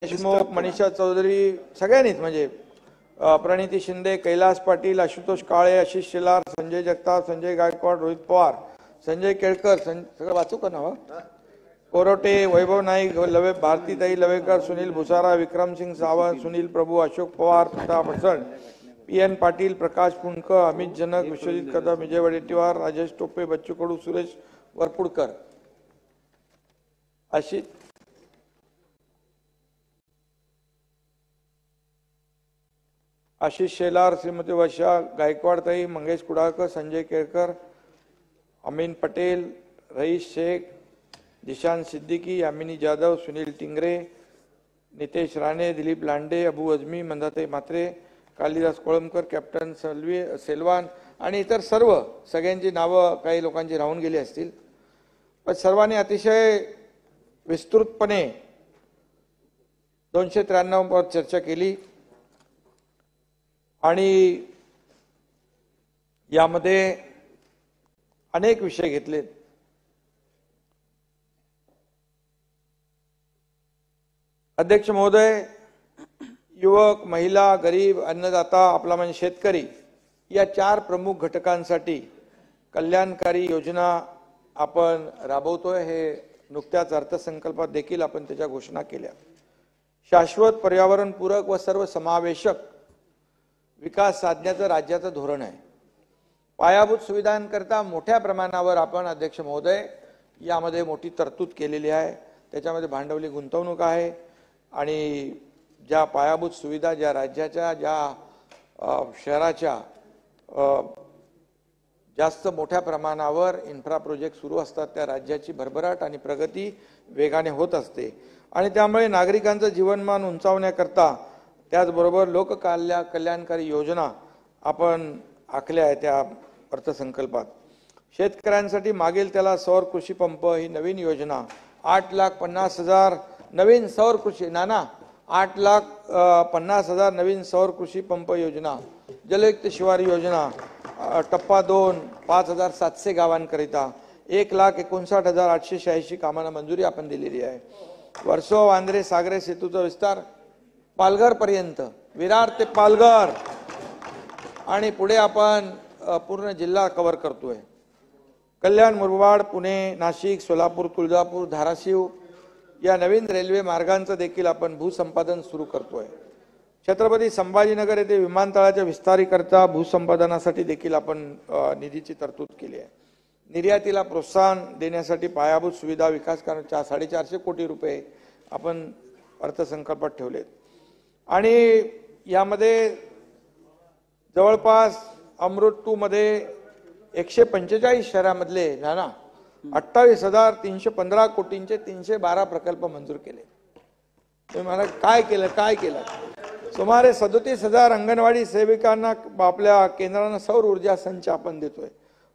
देशमुख, मनीषा चौधरी सगळ्यांनीच म्हणजे प्रणिती शिंदे, कैलास पाटील, आशुतोष काळे, आशिष शेलार, संजय जगताप, संजय गायकवाड, रोहित पवार, संजय केळकर, सगळं वाचू का नाव? कोरोटे, वैभव नाईक, भारतीताई लवेकर, सुनील भुसारा, विक्रमसिंग सावंत, सुनील प्रभू, अशोक पवार, प्रताप अडसण, PN पाटील, प्रकाश पुणकर, अमित जनक, विश्वजित कदम, विजय वडेट्टीवार, राजेश टोपे, बच्चू कडू, सुरेश वरपुडकर, आशिष शेलार, श्रीमती वर्षा गायकवाडताई, मंगेश कुडाळकर, संजय केळकर, अमीन पटेल, रईस शेख, दिशान सिद्दीकी, यामिनी जाधव, सुनील टिंगरे, नितेश राणे, दिलीप लांडे, अबू अजमी, मंदाताई म्हात्रे, कालिदास कोळंबकर, कॅप्टन सेल्वान आणि इतर सगळ्यांची नावं काही लोकांची राहून गेली असतील, पण सर्वांनी अतिशय विस्तृतपणे 293 वर चर्चा केली आणि यामध्ये अनेक विषय घेतले. अध्यक्ष महोदय, युवक, महिला, गरीब, अन्नदाता, आपला म्हणजे शेतकरी या 4 प्रमुख घटकांसाठी कल्याणकारी योजना आपण राबवतोय. हे नुकत्याच अर्थसंकल्पात देखील आपण त्याच्या घोषणा केल्या. शाश्वत, पर्यावरणपूरक व सर्वसमावेशक विकास साधण्याचं राज्याचं धोरण आहे. पायाभूत सुविधांकरता मोठ्या प्रमाणावर आपण अध्यक्ष महोदय यामध्ये मोठी तरतूद केलेली आहे. त्याच्यामध्ये भांडवली गुंतवणूक आहे आणि ज्या पायाभूत सुविधा ज्या राज्याच्या ज्या शहराच्या जास्त मोठ्या प्रमाणावर इन्फ्रा प्रोजेक्ट सुरू असतात त्या राज्याची भरभराट आणि प्रगती वेगाने होत असते आणि त्यामुळे नागरिकांचं जीवनमान उंचावण्याकरता त्याचबरोबर लोककल्याणकारी योजना आपण आखल्या आहेत त्या अर्थसंकल्पात. शेतकऱ्यांसाठी मागेल त्याला सौर कृषी पंप ही नवीन योजना, 8,50,000 नवीन सौर कृषी 8,50,000 नवीन सौर कृषी पंप योजना, जलयुक्त शिवार योजना टप्पा 2 5,700 गावांकरिता 1,59,886 कामांना मंजुरी आपण दिलेली आहे. वर्सोवा वांद्रे सागरे सेतूचा विस्तार पालघर पर्यंत, विरार ते पालघर आणि पुढे आपण पूर्ण जिल्हा कव्हर करतोय. कल्याण, मुरबाड, पुणे, नाशिक, सोलापूर, तुळजापूर, धाराशिव या नवीन रेल्वे मार्गांचं देखील आपण भूसंपादन सुरू करतोय. छत्रपती संभाजीनगर येथे विमानतळाच्या विस्तारीकरता भूसंपादनासाठी देखील आपण निधीची तरतूद केली आहे. निर्यातीला प्रोत्साहन देण्यासाठी पायाभूत सुविधा विकास करण्याच्या 450 कोटी रुपये आपण अर्थसंकल्पात ठेवलेत आणि यामध्ये जवळपास अमृत 2 मध्ये 145 शहरांमधले 28,315 कोटींचे 312 प्रकल्प मंजूर केले. तुम्ही मला काय केलं? सुमारे 37,000 अंगणवाडी सेविकांना आपल्या केंद्रानं सौर ऊर्जा संच आपण देतोय.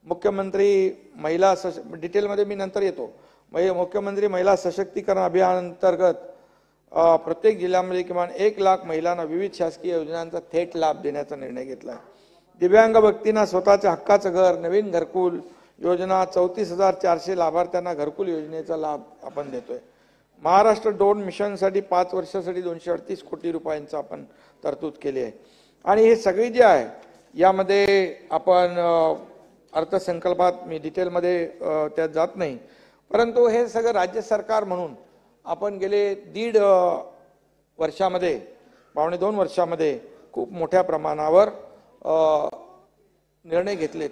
मुख्यमंत्री महिला डिटेलमध्ये मी नंतर येतो. मुख्यमंत्री महिला सशक्तीकरण अभियानांतर्गत प्रत्येक जिल्ह्यामध्ये किमान 1 लाख महिलांना विविध शासकीय योजनांचा थेट लाभ देण्याचा निर्णय घेतला आहे. दिव्यांग व्यक्तींना स्वतःच्या हक्काचं घर, नवीन घरकुल योजना, 34,400 लाभार्थ्यांना घरकुल योजनेचा लाभ आपण देतोय. महाराष्ट्र ड्रोन मिशनसाठी 5 वर्षासाठी 238 कोटी रुपयांचा आपण तरतूद केली आहे आणि हे सगळी जे आहे यामध्ये आपण अर्थसंकल्पात मी डिटेलमध्ये त्यात जात नाही, परंतु हे सगळं राज्य सरकार म्हणून आपण गेले 1.5 वर्षामध्ये, पावणे 2 वर्षामध्ये खूप मोठ्या प्रमाणावर निर्णय घेतलेत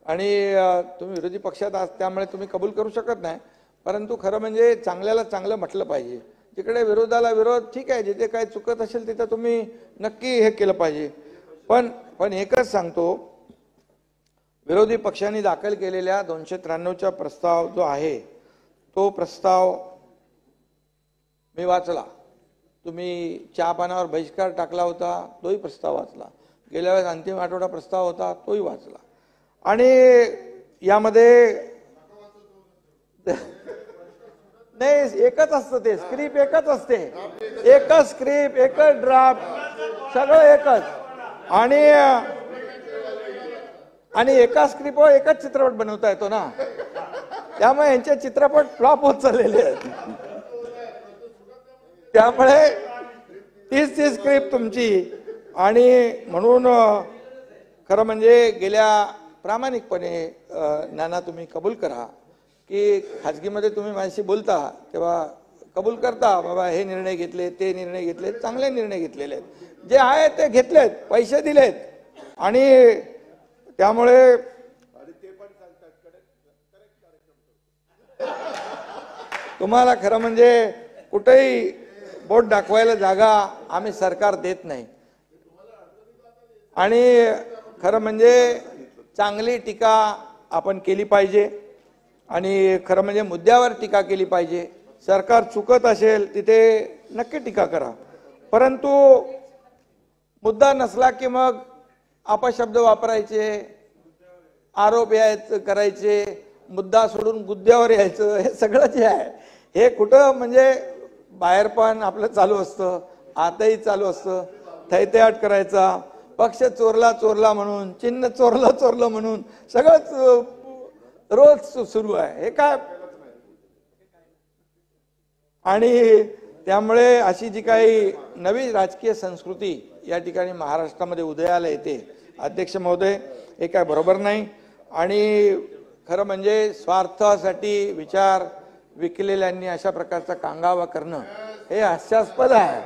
आणि तुम्ही विरोधी पक्षात आहात त्यामुळे तुम्ही कबूल करू शकत नाही, परंतु खरं म्हणजे चांगल्याला चांगलं म्हटलं पाहिजे. जिकडे विरोधाला विरोध, ठीक आहे, जिथे काय चुकत असेल तिथं तुम्ही नक्की हे केलं पाहिजे. पण एकच सांगतो, विरोधी पक्षांनी दाखल केलेल्या 293चा प्रस्ताव जो आहे तो प्रस्ताव मी वाचला. तुम्ही चहा पानावर बहिष्कार टाकला होता तोही प्रस्ताव वाचला. गेल्या वेळेस अंतिम आठवडा प्रस्ताव होता तोही वाचला आणि यामध्ये नाही एकच असतं, ते स्क्रिप्ट एकच असते, एकच स्क्रिप्ट, एकच ड्राफ्ट, सगळं एकच आणि एका स्क्रिप्टवर एकच चित्रपट बनवता येतो ना, त्यामुळे यांचे चित्रपट फ्लॉप होत चाललेले आहेत. त्यामुळे तीच स्क्रिप्ट तुमची. आणि म्हणून खरं म्हणजे गेल्या प्रामाणिकपणे नाना तुम्ही कबूल करा की खाजगीमध्ये तुम्ही माझ्याशी बोलता तेव्हा कबूल करता बाबा हे निर्णय घेतले ते निर्णय घेतले, चांगले निर्णय घेतलेले आहेत, जे आहे ते घेतलेत, पैसे दिलेत. आणि त्यामुळे तुम्हाला खरं म्हणजे कुठेही बोट दाखवायला जागा आम्ही सरकार देत नाही. आणि खरं म्हणजे चांगली टीका आपण केली पाहिजे आणि खरं म्हणजे मुद्द्यावर टीका केली पाहिजे. सरकार चुकत असेल तिथे नक्की टीका करा, परंतु मुद्दा नसला की मग अपशब्द वापरायचे, आरोप करायचे, मुद्दा सोडून मुद्द्यावर यायचं, हे सगळं जे आहे हे कुठं म्हणजे बाहेर पण आपलं चालू असतं, आताही चालू असतं. थैत्याट करायचा, पक्ष चोरला म्हणून, चिन्ह चोरलं म्हणून सगळंच रोज सुरू आहे. हे काय? आणि त्यामुळे अशी जी काही नवी राजकीय संस्कृती या ठिकाणी महाराष्ट्रामध्ये उदयाला येते, अध्यक्ष महोदय, हे काय बरोबर नाही. आणि खरं म्हणजे स्वार्थासाठी विचार विकलेल्यांनी अशा प्रकारचा कांगावा करणं हे हास्यास्पद आहे.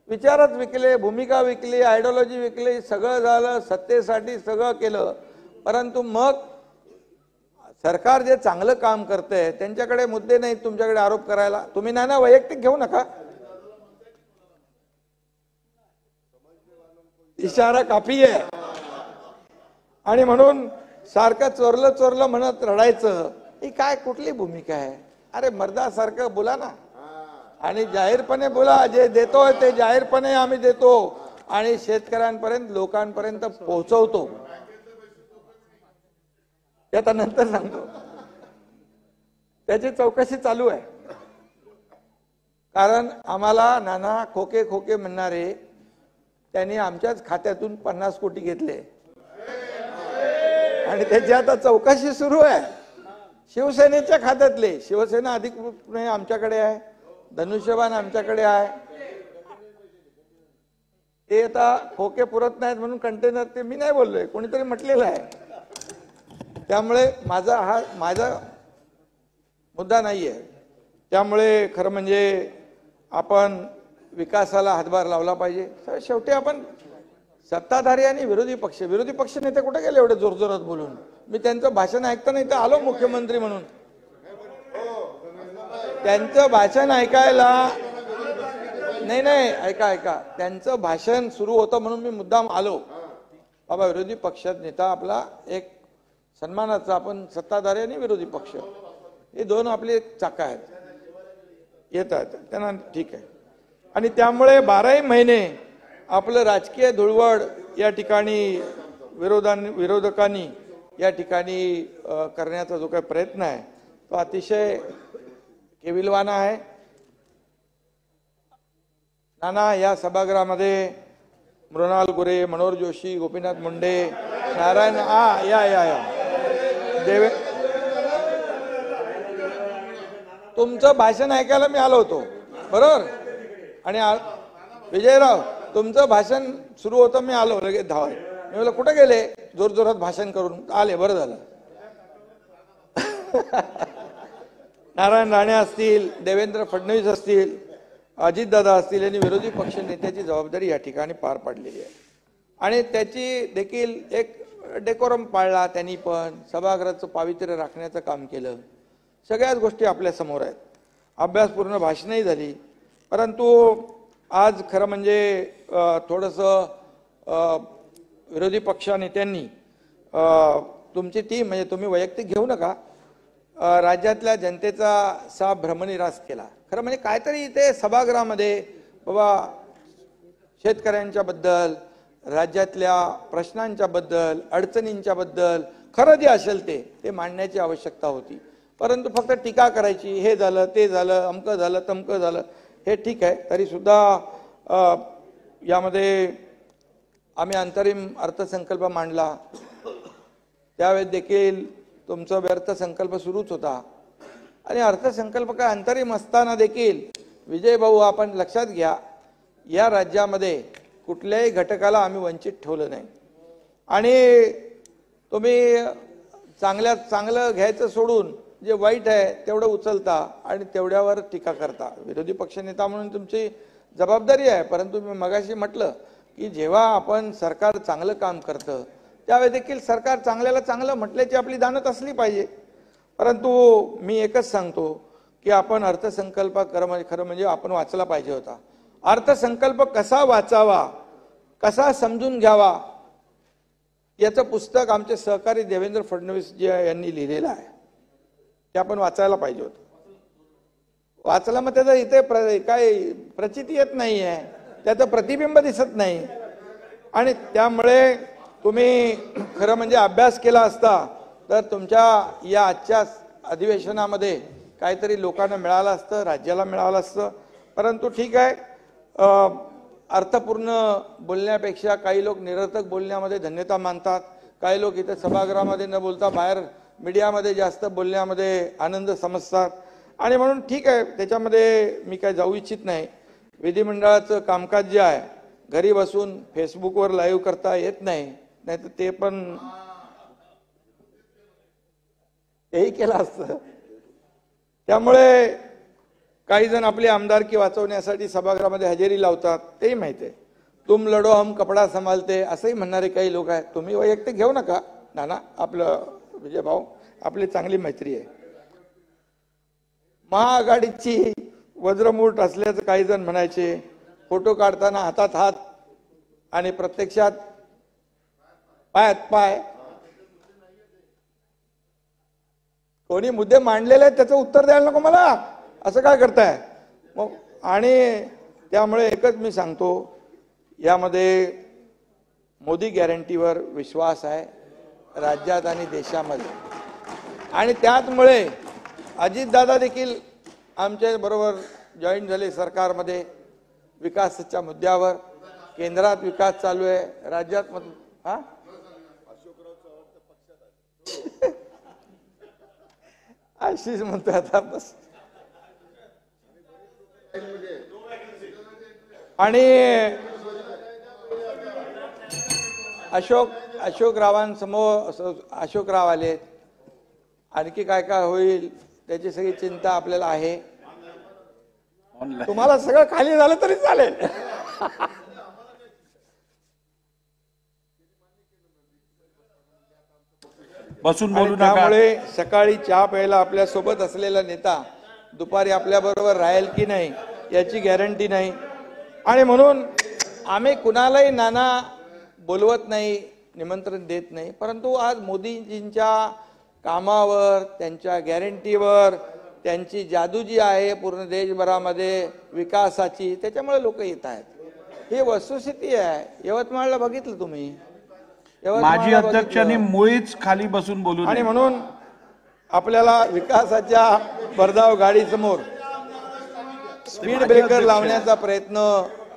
विचारच विकले, भूमिका विकली, आयडिओलॉजी विकली, सगळं झालं, सत्तेसाठी सगळं केलं, परंतु मग सरकार जे चांगलं काम करतंय त्यांच्याकडे मुद्दे नाहीत तुमच्याकडे आरोप करायला. तुम्ही ना वैयक्तिक घेऊ नका, इशारा काफी आहे. आणि म्हणून सारखं चोरलं म्हणत रडायचं, ही काय कुठली भूमिका आहे? अरे मर्दासारखं बोला ना, आणि जाहीरपणे बोला, जे देतोय ते जाहीरपणे आम्ही देतो आणि शेतकऱ्यांपर्यंत लोकांपर्यंत पोहोचवतो. ते आता नंतर सांगतो. त्याची चौकशी चालू आहे. कारण आम्हाला नाना खोके म्हणणारे त्यांनी आमच्याच खात्यातून 50 कोटी घेतले आणि त्याची आता चौकशी सुरू आहे. शिवसेनेच्या खात्यातले, शिवसेना अधिकृतपणे आमच्याकडे आहे, धनुष्यबाण आमच्याकडे आहे. ते आता खोके पुरत नाहीत म्हणून कंटेनर, ते मी नाही बोललोय, कोणीतरी म्हटलेलं आहे. त्यामुळे माझा मुद्दा नाहीये. त्यामुळे खरं म्हणजे आपण विकासाला हातभार लावला पाहिजे. शेवटी आपण सत्ताधारी आणि विरोधी पक्ष नेते कुठे गेले एवढे जोरजोरात बोलून? मी त्यांचं भाषण ऐकता नाही तर आलो मुख्यमंत्री म्हणून. त्यांचं भाषण ऐकायला नाही, ऐका, त्यांचं भाषण सुरू होतं म्हणून मी मुद्दाम आलो. बाबा विरोधी पक्षात नेता आपला एक सन्मानाचा, आपण सत्ताधारी आणि विरोधी पक्ष हे दोन आपले चाका आहेत, येतात त्यांना, ठीक आहे. आणि त्यामुळे 12 महिने आपलं राजकीय धुळवड या ठिकाणी विरोधकांनी या ठिकाणी करण्याचा जो काही प्रयत्न आहे तो अतिशय केविलवाना आहे. नाना या सभागृहामध्ये मृणाल गुरे, मनोहर जोशी, गोपीनाथ मुंडे, नारायण या तुमचं भाषण ऐकायला मी आलो होतो, बरोबर. आणि विजयराव तुमचं भाषण सुरू होतं, मी आलो लगेच धावत. मी म्हटलं कुठे गेले? जोरजोरात भाषण करून आले, बरं झालं. नारायण राणे असतील, देवेंद्र फडणवीस असतील, अजितदादा असतील यांनी विरोधी पक्ष नेत्याची जबाबदारी या ठिकाणी पार पाडलेली आहे. आणि त्याची देखील एक डेकोरम पाळला त्यांनी, पण सभागृहाचं पावित्र्य राखण्याचं काम केलं. सगळ्याच गोष्टी आपल्या समोर आहेत. अभ्यासपूर्ण भाषणही झाली. परंतु आज खरं म्हणजे थोडंसं विरोधी पक्ष नेत्यांनी तुमची टीम, म्हणजे तुम्ही वैयक्तिक घेऊ नका, राज्यातल्या जनतेचा भ्रमनिरास केला. खरं म्हणजे काहीतरी ते सभागृहामध्ये बाबा शेतकऱ्यांच्या बद्दल, राज्यातल्या प्रश्नांच्या बद्दल, अडचणींच्या बद्दल खरं जे असेल ते मांडण्याची आवश्यकता होती. परंतु फक्त टीका करायची, हे झालं ते झालं, अमकं झालं तमकं झालं, हे ठीक आहे. तरी सुद्धा यामध्ये आम्ही अंतरिम अर्थसंकल्प मांडला, त्यावेळेस देखील तुमचा व्यर्थ संकल्प सुरूच होता. आणि अर्थसंकल्प काय अंतरिम असताना देखील विजय भाऊ, आपण लक्षात घ्या, या राज्यामध्ये कुठल्याही घटकाला आम्ही वंचित ठेवलं नाही आणि तुम्ही चांगलं घ्यायचं सोडून जे वाईट आहे तेवढं उचलता आणि तेवढ्यावर टीका करता. विरोधी पक्षनेता म्हणून तुमची जबाबदारी आहे, परंतु मी मगाशी म्हटलं की जेव्हा आपण सरकार चांगलं काम करतं त्यावेळी देखील सरकार चांगल्याला चांगलं म्हटल्याची आपली दानत असली पाहिजे. परंतु मी एकच सांगतो की आपण अर्थसंकल्प खरं म्हणजे आपण वाचला पाहिजे होता. अर्थसंकल्प कसा वाचावा, कसा समजून घ्यावा याचं पुस्तक आमचे सहकारी देवेंद्र फडणवीस जी यांनी लिहिलेलं आहे ते आपण वाचायला पाहिजे होतं. वाचलं मग त्याचं इथे काय प्रचिती येत नाही आहे, त्याचं प्रतिबिंब दिसत नाही आणि त्यामुळे तुम्ही खरं म्हणजे अभ्यास केला असता तर तुमच्या या आजच्या अधिवेशनामध्ये काहीतरी लोकांना मिळालं असतं, राज्याला मिळालं असतं. परंतु ठीक आहे, अर्थपूर्ण बोलण्यापेक्षा काही लोक निरर्थक बोलण्यामध्ये धन्यता मानतात, काही लोक इथे सभागृहामध्ये न बोलता बाहेर मीडियामध्ये जास्त बोलण्यामध्ये आनंद समजतात आणि म्हणून ठीक आहे, त्याच्यामध्ये मी काय जाऊ इच्छित नाही. विधिमंडळाचं कामकाज जे आहे घरी बसून फेसबुकवर लाईव्ह करता येत नाही, नाहीतर ते पण तेही केलं असतं. त्यामुळे काही जण आपली आमदारकी वाचवण्यासाठी सभागृहामध्ये हजेरी लावतात, तेही माहिती आहे. तुम लढो हम कपडा संभालते असंही म्हणणारे काही लोक आहेत. तुम्ही वैयक्तिक घेऊ नका नाना, आपलं विजय भाऊ आपली चांगली मैत्री आहे. महाआघाडीची वज्रमूठ असल्याचं काही जण म्हणायचे, फोटो काढताना हातात हात आणि प्रत्यक्षात पायात पाय. कोणी मुद्दे मांडलेले आहेत त्याचं उत्तर द्यायला नको मला, असं काय करताय मग. आणि त्यामुळे एकच मी सांगतो, यामध्ये मोदी गॅरंटीवर विश्वास आहे राज्यात आणि देशामध्ये आणि त्याचमुळे अजितदादा देखील आमच्या बरोबर जॉईन झाले सरकारमध्ये विकासाच्या मुद्द्यावर. केंद्रात विकास चालू आहे, राज्यात आशिष म्हणतोय आता बस. आणि अशोक राव आले, आणखी काय काय होईल त्याची सगळी चिंता आपल्याला आहे. तुम्हाला सगळं खाली झालं तरी चालेल. बसून बोलू नका. त्यामुळे सकाळी चहा प्यायला आपल्या सोबत असलेला नेता दुपारी आपल्या बरोबर राहील की नाही याची गॅरंटी नाही आणि म्हणून आम्ही कुणालाही नाना बोलवत नाही, निमंत्रण देत नाही. परंतु आज मोदीजींच्या कामावर, त्यांच्या गॅरंटीवर, त्यांची जादू जी आहे पूर्ण देशभरामध्ये विकासाची, त्याच्यामुळे लोक येत आहेत. ही वस्तुस्थिती आहे. यवतमाळला बघितलं तुम्ही, माजी अध्यक्षांनी मुळीच खाली बसून बोलू आणि म्हणून आपल्याला विकासाच्या भरधाव गाडी समोर स्पीड ब्रेकर लावण्याचा प्रयत्न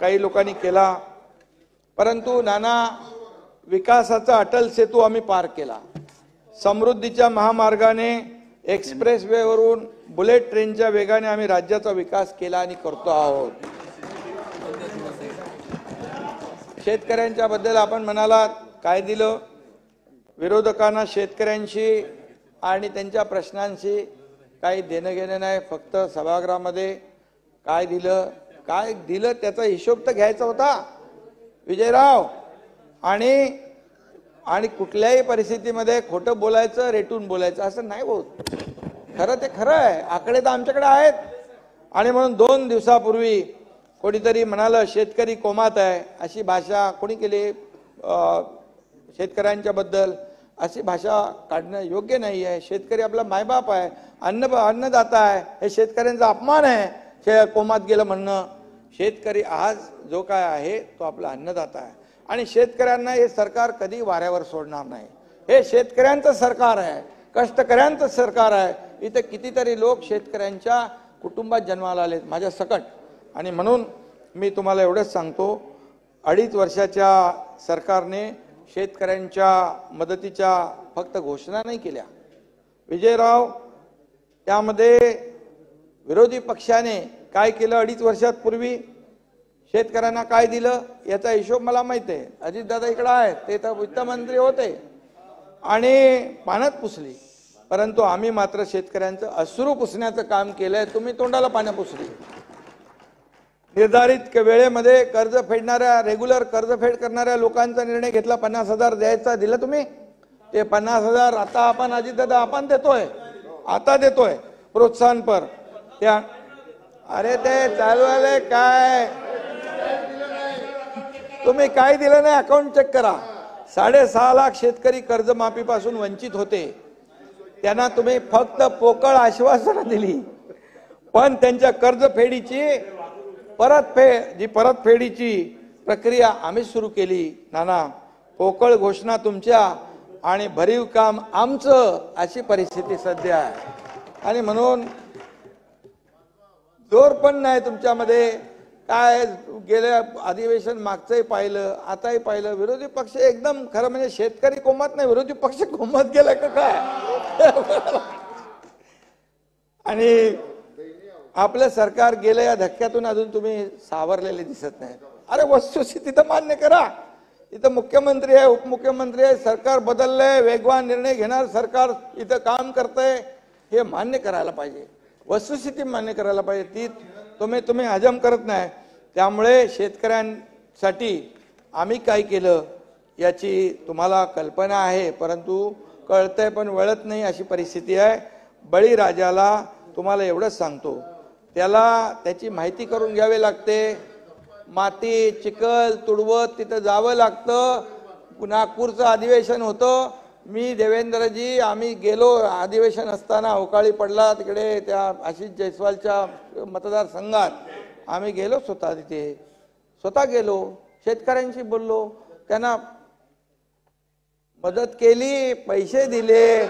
काही लोकांनी केला. परंतु नाना, विकासाचा अटल सेतू आम्ही पार केला. समृद्धीच्या महामार्गाने एक्सप्रेस वे वरून बुलेट ट्रेनच्या वेगाने आम्ही राज्याचा विकास केला आणि करतो आहोत. शेतकऱ्यांच्या बद्दल आपण म्हणालात, काय दिलं विरोधकांना? शेतकऱ्यांशी आणि त्यांच्या प्रश्नांशी काही देणं घेणं नाही. फक्त सभागृहामध्ये काय दिलं त्याचा हिशोब तर घ्यायचा होता विजयराव. आणि कुठल्याही परिस्थितीमध्ये खोटं बोलायचं, रेटून बोलायचं असं नाही होत. खरं ते खरं आहे, आकडे तर आमच्याकडे आहेत. आणि म्हणून 2 दिवसापूर्वी कोणीतरी म्हणालं शेतकरी कोमात आहे, अशी भाषा कोणी केली शेतकऱ्यांच्या बद्दल? अशी भाषा काढणं योग्य नाही आहे. शेतकरी आपला मायबाप आहे, अन्नदाता आहे. हे शेतकऱ्यांचा अपमान आहे कोमात गेलं म्हणणं. शेतकरी आज जो काय आहे तो आपला अन्नदाता आहे आणि शेतकऱ्यांना हे सरकार कधी वाऱ्यावर सोडणार नाही. हे शेतकऱ्यांचं सरकार आहे, कष्टकऱ्यांचं सरकार आहे. इथे कितीतरी लोक शेतकऱ्यांच्या कुटुंबात जन्माला आलेत माझ्या सकट. आणि म्हणून मी तुम्हाला एवढंच सांगतो, 2.5 वर्षाच्या सरकारने शेतकऱ्यांच्या मदतीच्या फक्त घोषणा नाही केल्या विजयराव, त्यामध्ये विरोधी पक्षाने काय केलं 2.5 वर्षात पूर्वी, शेतकऱ्यांना काय दिलं याचा हिशोब मला माहिती आहे. अजितदादा इकडे आहेत, ते तर वित्तमंत्री होते आणि पाण्यात पुसली, परंतु आम्ही मात्र शेतकऱ्यांचं अश्रू पुसण्याचं काम केलंय. तुम्ही तोंडाला पाण्या पुसली. निर्धारित वेळेमध्ये कर्ज फेडणाऱ्या, रेग्युलर कर्जफेड करणाऱ्या लोकांचा निर्णय घेतला. 50,000 द्यायचा, दिलं तुम्ही. ते 50,000 आता आपण अजितदादा आपण देतोय, आता देतोय प्रोत्साहनपर. त्या अरे ते चालू आले काय, तुम्ही काय दिलं नाही अकाउंट चेक करा. 6.5 लाख शेतकरी कर्जमाफीपासून वंचित होते. त्यांना तुम्ही फक्त पोकळ आश्वासनं दिली, पण त्यांच्या कर्जफेडीची परतफेडीची प्रक्रिया आम्ही सुरू केली. नाना, पोकळ घोषणा तुमच्या आणि भरीव काम आमचं, अशी परिस्थिती सध्या आहे. आणि म्हणून जोर पण नाही तुमच्यामध्ये. काय गेल्या अधिवेशन मागचंही पाहिलं, आताही पाहिलं, विरोधी पक्ष एकदम, खरं म्हणजे शेतकरी कोमत नाही, विरोधी पक्ष कोमत गेला का काय. आणि आपलं सरकार गेलं या धक्क्यातून अजून तुम्ही सावरलेले दिसत नाही. अरे वस्तुस्थिती तर मान्य करा. इथं मुख्यमंत्री आहे, उपमुख्यमंत्री आहे, सरकार बदललंय, वेगवान निर्णय घेणार सरकार इथं काम करतंय, हे मान्य करायला पाहिजे. वस्तुस्थिती मान्य करायला पाहिजे. ती तुम्ही हजम करत नाही. त्यामुळे शेतकऱ्यांसाठी आम्ही काय केलं याची तुम्हाला कल्पना आहे, परंतु कळतंय पण वळत नाही, अशी परिस्थिती आहे. बळीराजाला तुम्हाला एवढंच सांगतो, त्याची माहिती करून घ्यावी लागते. माती, चिखल तुडवत तिथं जावं लागतं. नागपूरचं अधिवेशन होतं, मी देवेंद्रजी आम्ही गेलो, अधिवेशन असताना अवकाळी पडला तिकडे त्या आशिष जयस्वालच्या मतदारसंघात. आम्ही गेलो स्वतः तिथे, स्वतः गेलो, शेतकऱ्यांशी बोललो, त्यांना मदत केली, पैसे दिले.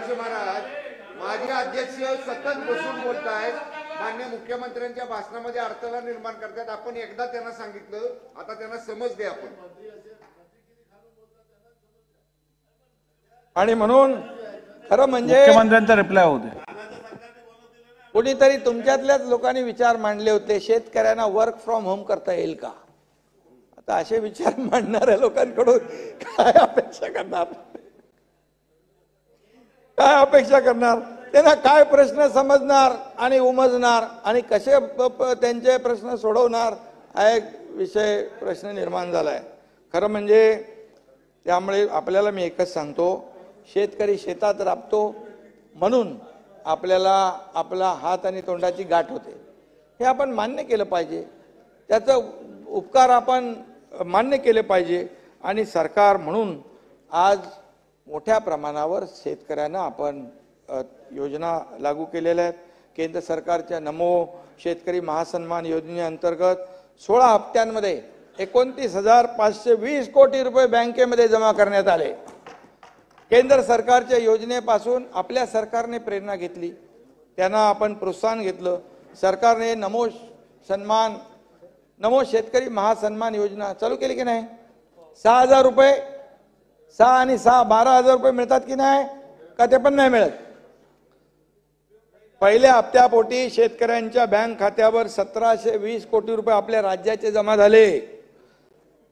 माजी अध्यक्ष सतत बसून बोलतायत, माननीय मुख्यमंत्र्यांच्या भाषणामध्ये अडथळा निर्माण करतात. आपण एकदा त्यांना सांगितलं, आता त्यांना समज द्या आपण. आणि म्हणून खरं म्हणजे मुख्यमंत्र्यांचा रिप्लाय होते. कोणीतरी तुमच्यातल्याच लोकांनी विचार मांडले होते, शेतकऱ्यांना वर्क फ्रॉम होम करता येईल का. आता असे विचार मांडणाऱ्या लोकांकडून काय अपेक्षा करणार, काय अपेक्षा करणार. त्यांना काय प्रश्न समजणार आणि उमजणार आणि कसे त्यांचे प्रश्न सोडवणार, हा एक प्रश्न निर्माण झालाय. खरं म्हणजे त्यामुळे आपल्याला मी एकच सांगतो, शेतकरी शेतात राबतो म्हणून आपल्याला आपला हात आणि तोंडाची गाठ होते, हे आपण मान्य केलं पाहिजे. त्याचा उपकार आपण मान्य केले पाहिजे. आणि सरकार म्हणून आज मोठ्या प्रमाणावर शेतकऱ्यांना आपण योजना लागू केलेल्या आहेत. केंद्र सरकारच्या नमो शेतकरी महासन्मान योजनेअंतर्गत 16 हप्त्यांमध्ये 29,520 कोटी रुपये बँकेमध्ये जमा करण्यात आले. केंद्र सरकारच्या योजनेपासून आपल्या सरकारने प्रेरणा घेतली, त्यांना आपण प्रोत्साहन घेतलं. सरकारने नमो शेतकरी महासन्मान योजना चालू केली की नाही. 6,000 रुपये, 6 आणि 6 12,000 रुपये मिळतात की नाही, का ते पण नाही मिळत. पहिल्या हप्त्यापोटी शेतकऱ्यांच्या बँक खात्यावर 1,720 कोटी रुपये आपल्या राज्याचे जमा झाले.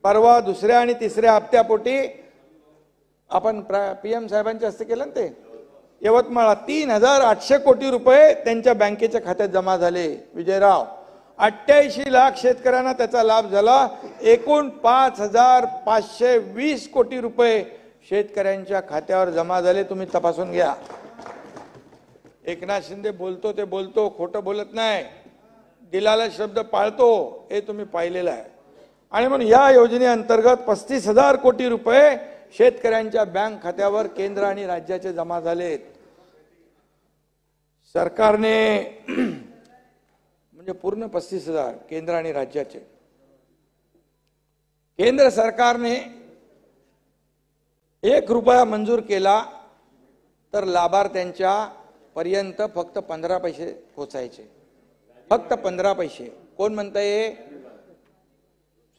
परवा दुसऱ्या आणि तिसऱ्या हप्त्यापोटी आपण PM साहेबांच्या हस्ते केलं ना, ते यवतमाळला 3,800 कोटी रुपये त्यांच्या बँकेच्या खात्यात जमा झाले. विजयराव, 88 लाख शेतकऱ्यांना त्याचा लाभ झाला. एकूण 5,520 कोटी रुपये शेतकऱ्यांच्या खात्यावर जमा झाले. तुम्ही तपासून घ्या. एकनाथ शिंदे बोलतो ते बोलतो, खोटं बोलत नाही, दिलेला शब्द पाळतो, हे तुम्ही पाहिलेलं आहे. आणि म्हणून या योजनेअंतर्गत 35,000 कोटी रुपये शेतकऱ्यांच्या बँक खात्यावर केंद्र आणि राज्याचे जमा झालेत. सरकारने म्हणजे पूर्ण 35,000 केंद्र आणि राज्याचे. केंद्र सरकारने 1 रुपया मंजूर केला तर लाभार्थ्यांच्या पर्यंत फक्त 15 पैसे पोचायचे, फक्त 15 पैसे. कोण म्हणताय?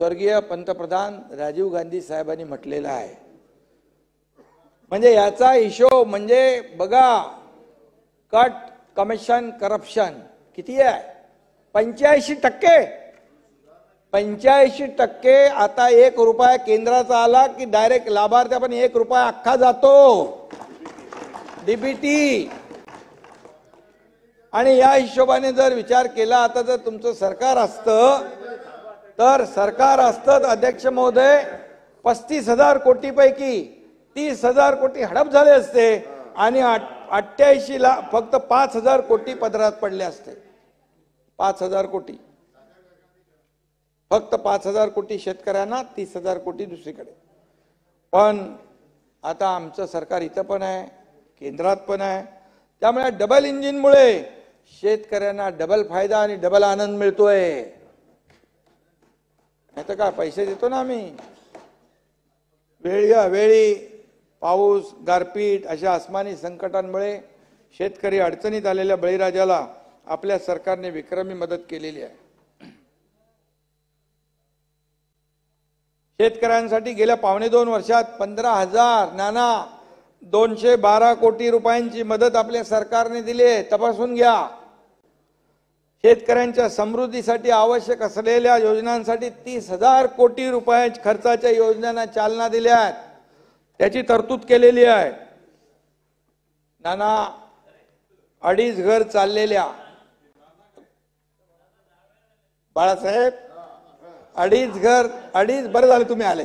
स्वर्गीय पंतप्रधान राजीव गांधी साहेबांनी म्हटलेलं आहे. म्हणजे याचा हिशोब म्हणजे बघा, कट, कमिशन, करप्शन किती आहे. 85% आता 1 रुपया केंद्राचा आला की डायरेक्ट लाभार्थी पण 1 रुपया अख्खा जातो डीबीटी. आणि या हिशोबाने जर विचार केला, आता जर तुमचं सरकार असतं तर अध्यक्ष महोदय 35,000 कोटी पैकी 30,000 कोटी हडप झाले असते आणि 88 ला फक्त 5,000 कोटी पदरात पडले असते. 5,000 कोटी, फक्त 5,000 कोटी शेतकऱ्यांना, 30,000 कोटी दुसरीकडे. पण आता आमचं सरकार इथं पण आहे, केंद्रात पण आहे. त्यामुळे डबल इंजिनमुळे शेतकऱ्यांना डबल फायदा आणि डबल आनंद मिळतोय. नाही तर काय, पैसे देतो ना आम्ही वेळी पाऊस, गारपीट अशा आसमानी संकटांमुळे शेतकरी अडचणीत आलेल्या बळीराजाला आपल्या सरकारने विक्रमी मदत केलेली आहे. शेतकऱ्यांसाठी गेल्या 2.25 वर्षात 15,000 212 कोटी रुपयांची मदत आपल्या सरकारने दिली आहे. तपासून घ्या. शेतकऱ्यांच्या समृद्धीसाठी आवश्यक असलेल्या योजनांसाठी 30,000 कोटी रुपये खर्चाच्या योजनांना चालना दिल्या आहेत. त्याची तरतूद केलेली आहे. नाना, 2.5 घर चाललेल्या बाळासाहेब, 2.5 बरं झालं तुम्ही आले.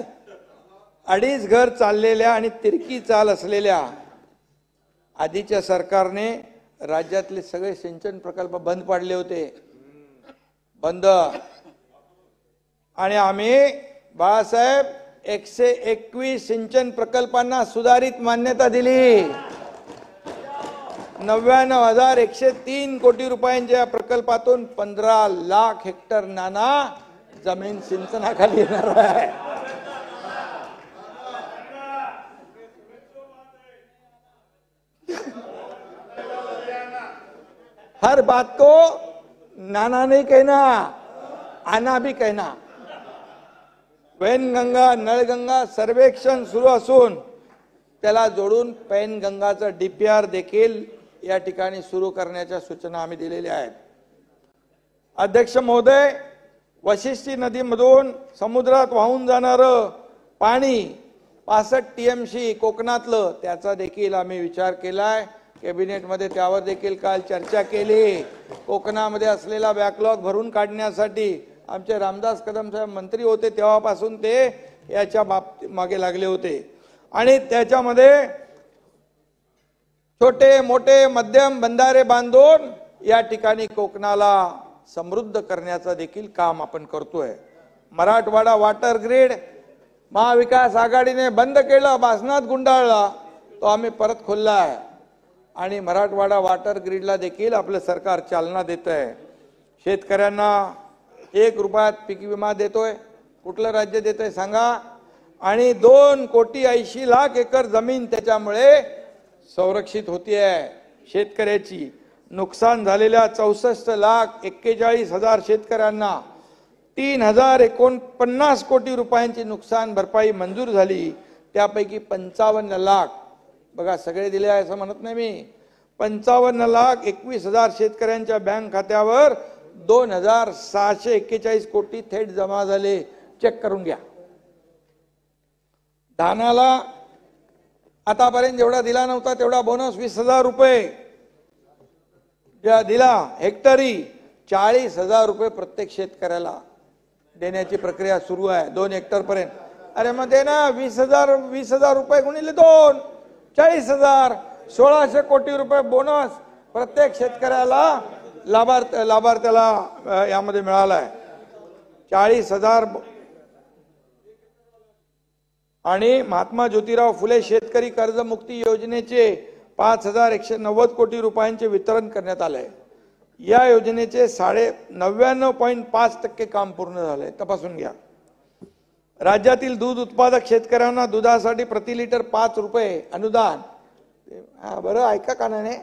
2.5 घर चाललेल्या आणि तिरकी चाल असलेल्या आधीच्या सरकारने राज्यातले सगळे सिंचन प्रकल्प बंद पाडले होते. बंद. आणि आम्ही बाळासाहेब 121 सिंचन प्रकल्पांना सुधारित मान्यता दिली. 99,103 कोटी रुपयांच्या प्रकल्पातून 15 लाख हेक्टर नाना जमीन सिंचनाखाली येणार आहे. हर बात को नाना नहीं कहना, आना भी कहना. वैनगंगा, नळगंगा सर्वेक्षण सुरू असून त्याला जोडून पैनगंगाचं डीपीआर देखील या ठिकाणी सुरू करण्याच्या सूचना आम्ही दिलेल्या आहेत. अध्यक्ष महोदय, वशिष्ठी नदीमधून समुद्रात वाहून जाणारं पाणी 65 टीएमसी कोकणातलं, त्याचा देखील आम्ही विचार केलाय. कॅबिनेटमध्ये त्यावर देखील काल चर्चा केली. कोकणामध्ये असलेला बॅकलॉग भरून काढण्यासाठी आमचे रामदास कदम साहेब मंत्री होते तेव्हापासून ते याच्या मागे लागले होते. आणि त्याच्यामध्ये छोटे मोठे मध्यम बंधारे बांधून या ठिकाणी कोकणाला समृद्ध करण्याचं देखील काम आपण करतोय. मराठवाडा वॉटर ग्रीड महाविकास आघाडीने बंद केलं, बासनात गुंडाळला, तो आम्ही परत खोलला आहे. आणि मराठवाडा वॉटर ग्रीडला देखील आपलं सरकार चालना देत आहे. शेतकऱ्यांना 1 रुपयात पीक विमा देतोय. कुठलं राज्य देतंय सांगा? आणि 2,80,00,000 एकर जमीन त्याच्यामुळे संरक्षित होतीये. शेतकऱ्याची नुकसान झालेल्या 64,41,000 शेतकऱ्यांना 3,049 कोटी रुपयांची नुकसान भरपाई मंजूर झाली. त्यापैकी 55 लाख, बघा सगळे दिले आहे असं म्हणत नाही मी, 55,21,000 शेतकऱ्यांच्या बँक खात्यावर 2,641 कोटी थेट जमा झाले. चेक करून घ्या. धानाला आतापर्यंत जेवढा दिला नव्हता तेवढा बोनस 20,000 रुपये दिला. हेक्टरी 40,000 रुपये प्रत्येक शेतकऱ्याला देण्याची प्रक्रिया सुरू आहे 2 हेक्टर पर्यंत. अरे मग दे ना 20,000 रुपये गुणिले 2, 40,000, 1,600 कोटी रुपये बोनस प्रत्येक शेतकऱ्याला लाभार्थ्याला यामध्ये मिळाला आहे. 40,000. आणि महात्मा ज्योतिराव फुले शेतकरी कर्जमुक्ती योजनेचे 5,190 कोटी रुपयांचे वितरण करण्यात आले. या योजनेचे 99.5% काम पूर्ण झाले. तपासून घ्या. राज्यातील दूध उत्पादक शेतकऱ्यांना दुधासाठी प्रति लिटर 5 रुपये अनुदान. बरं ऐका कानाने,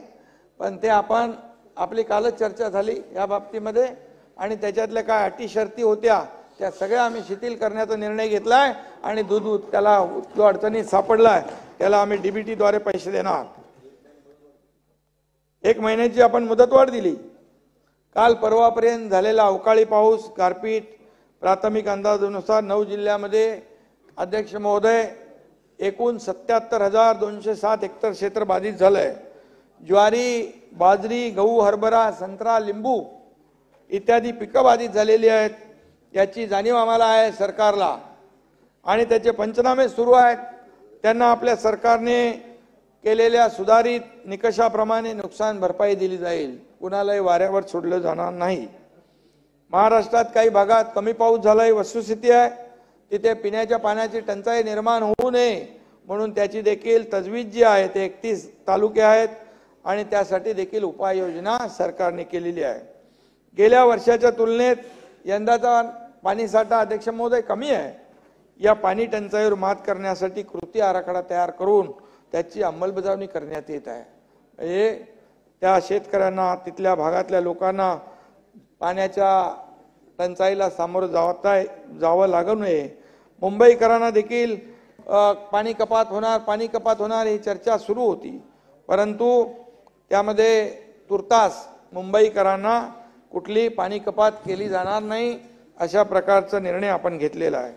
पण ते आपली कालच चर्चा झाली या बाबतीमध्ये आणि त्याच्यातल्या काय अटी शर्ती होत्या त्या सगळ्या आम्ही शिथिल करण्याचा निर्णय घेतलाय. आणि दूध त्याला जो अडचणीत सापडलाय त्याला आम्ही डीबीटी द्वारे पैसे देणार. 1 महिन्याची आपण मुदतवाढ दिली. काल परवापर्यंत झालेला अवकाळी पाऊस, गारपीट, प्राथमिक अंदाजानुसार 9 जिल्ह्यामध्ये अध्यक्ष महोदय एकूण 77,207 हेक्टर क्षेत्र बाधित झालंय. ज्वारी, बाजरी, गहू, हरभरा, संत्रा, लिंबू इत्यादी पिकं बाधित झालेली आहेत. याची जाणीव आम्हाला आहे सरकारला आणि त्याचे पंचनामे सुरू आहेत. त्यांना आपल्या सरकारने केलेल्या सुधारित निकषाप्रमाणे नुकसान भरपाई दिली जाईल. कुणालाही वाऱ्यावर सोडलं जाणार नाही. महाराष्ट्रात काही भागात कमी पाऊस झाला ही वस्तुस्थिती आहे. तिथे पिण्याच्या पाण्याची टंचाई निर्माण होऊ नये म्हणून त्याची देखील तजवीज जी आहे ते 31 तालुके आहेत आणि त्यासाठी देखील उपाययोजना सरकारने केलेली आहे. गेल्या वर्षाच्या तुलनेत यंदाचा पाणीसाठा अध्यक्ष महोदय कमी आहे. या पाणी टंचाईवर मात करण्यासाठी कृती आराखडा तयार करून त्याची अंमलबजावणी करण्यात येत आहे. म्हणजे त्या शेतकऱ्यांना, तिथल्या भागातल्या लोकांना पाण्याच्या टंचाईला सामोरं जावं लागू नये. मुंबईकरांना देखील पाणी कपात होणार ही चर्चा सुरू होती, परंतु त्यामध्ये तुर्तास मुंबईकरांना कुठली पाणी कपात केली जाणार नाही अशा प्रकारचा निर्णय आपण घेतलेला आहे.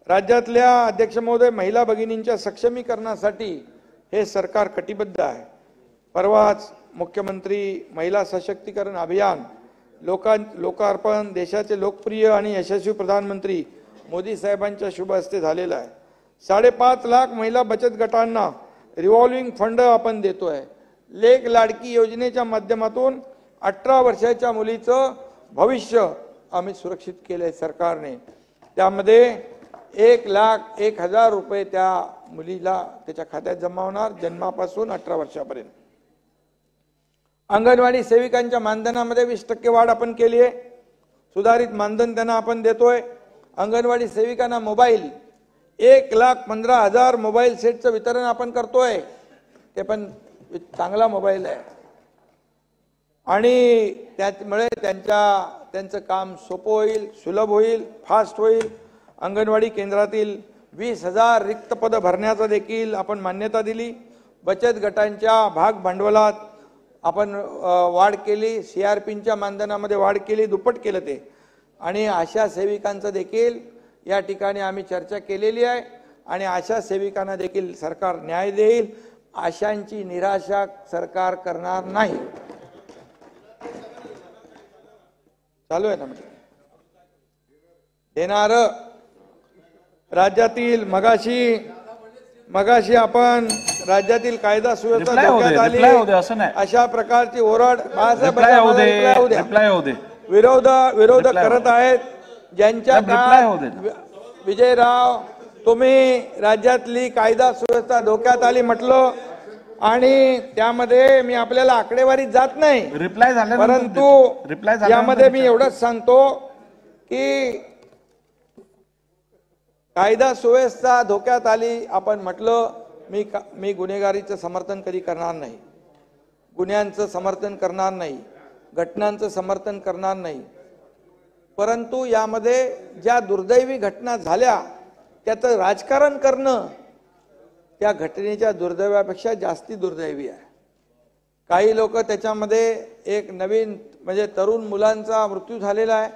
राज्यातल्या अध्यक्ष महोदय महिला भगिनींच्या सक्षमीकरणासाठी हे सरकार कटिबद्ध आहे. परवाच मुख्यमंत्री महिला सशक्तीकरण अभियान लोकार्पण देशाचे लोकप्रिय आणि यशस्वी प्रधानमंत्री मोदी साहेबांच्या शुभ हस्ते झालेला आहे. 5.5 लाख महिला बचत गटांना रिव्हॉल्विंग फंड आपण देतोय. लेक लाडकी योजनेच्या माध्यमातून 18 वर्षाच्या मुलीचं भविष्य आम्ही सुरक्षित केलंय सरकारने. त्यामध्ये 1,01,000 रुपये त्या मुलीला त्याच्या खात्यात जमा होणार जन्मापासून 18 वर्षापर्यंत. अंगणवाडी सेविकांच्या मानधनामध्ये 20% वाढ आपण केली आहे. सुधारित मानधन त्यांना आपण देतोय. अंगणवाडी सेविकांना मोबाईल 1,15,000 मोबाईल सेटचं वितरण आपण करतोय. ते पण चांगला मोबाईल आहे आणि त्यामुळे त्यांचं काम सोपं होईल, सुलभ होईल, फास्ट होईल. अंगणवाडी केंद्रातील 20,000 रिक्त पद भरण्याचा देखील आपण मान्यता दिली. बचत गटांच्या भाग भांडवलात आपण वाढ केली. CRPच्या मानधनामध्ये वाढ केली, दुप्पट केलं ते. आणि आशा सेविकांचं देखील या ठिकाणी आम्ही चर्चा केलेली आहे आणि आशा सेविकांना देखील सरकार न्याय देईल. आशांची निराशा सरकार करणार नाही. चालू आहे ना देणार. राज्यातील मगाशी आपण राज्यातील कायदा सुव्यवस्था धोक्यात आली अशा प्रकारची ओरड विरोध करत आहेत. ज्यांच्या काळात विजयराव तुम्ही राज्यातली कायदा सुव्यवस्था धोक्यात आली म्हटलं आणि त्यामध्ये मी आपल्याला आकडेवारी जात नाही, परंतु यामध्ये मी एवढंच सांगतो की कायदा सुव्यवस्था धोक्यात आली आपण म्हटलं. मी गुन्हेगारीचं समर्थन कधी करणार नाही, गुन्ह्यांचं समर्थन करणार नाही, घटनांचं समर्थन करणार नाही. परंतु यामध्ये ज्या दुर्दैवी घटना झाल्या त्याचं राजकारण करणं त्या घटनेच्या दुर्दैवापेक्षा जास्ती दुर्दैवी आहे. काही लोक त्याच्यामध्ये एक नवीन म्हणजे तरुण मुलांचा मृत्यू झालेला आहे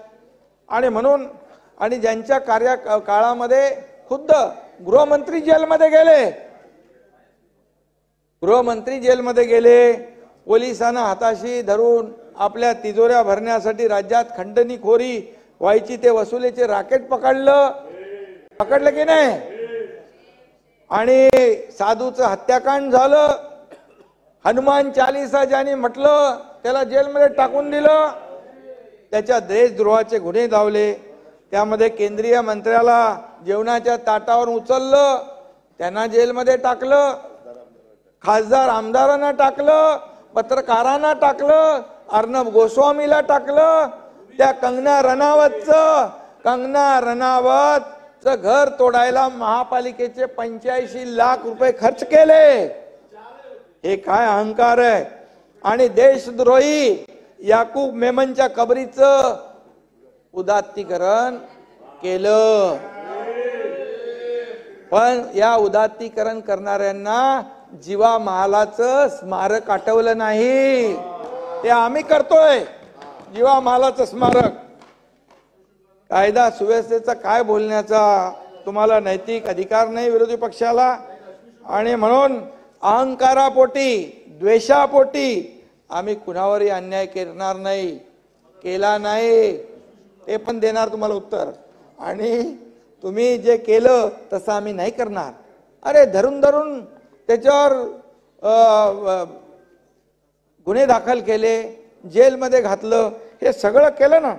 आणि म्हणून आणि ज्यांच्या कार्यकाळामध्ये खुद्द गृहमंत्री जेलमध्ये गेले, पोलिसांना हाताशी धरून आपल्या तिजोऱ्या भरण्यासाठी राज्यात खंडणीखोरी व्हायची ते वसुलीचे राकेट पकडलं की नाही. आणि साधूचं हत्याकांड झालं. हनुमान चालीसा ज्यांनी म्हटलं त्याला जेलमध्ये टाकून दिलं. त्याच्या देशद्रोहाचे गुन्हे धावले. त्यामध्ये केंद्रीय मंत्र्याला जेवणाच्या ताटावर उचललं, त्यांना जेलमध्ये टाकलं. खासदार आमदारांना टाकलं, पत्रकारांना टाकलं, अर्णब गोस्वामीला टाकलं. त्या कंगना रनावतचं घर तोडायला महापालिकेचे 85 लाख रुपये खर्च केले. हे काय अहंकार आहे. आणि देशद्रोही याकूब मेमनच्या कबरीचं उदात्तीकरण केलं. पण या उदात्तीकरण करणाऱ्यांना जीवा महालाचं स्मारक आठवलं नाही. ते आम्ही करतोय. जीवामालाचं स्मारक, कायदा सुव्यवस्थेचा काय बोलण्याचा तुम्हाला नैतिक अधिकार नाही विरोधी पक्षाला. आणि म्हणून अहंकारापोटी, द्वेषापोटी आम्ही कुणावरही अन्याय करणार नाही, केला नाही, ते पण देणार तुम्हाला उत्तर. आणि तुम्ही जे केलं तसं आम्ही नाही करणार. अरे धरून धरून त्याच्यावर गुन्हे दाखल केले, जेलमध्ये घातलं, हे सगळं केलं ना.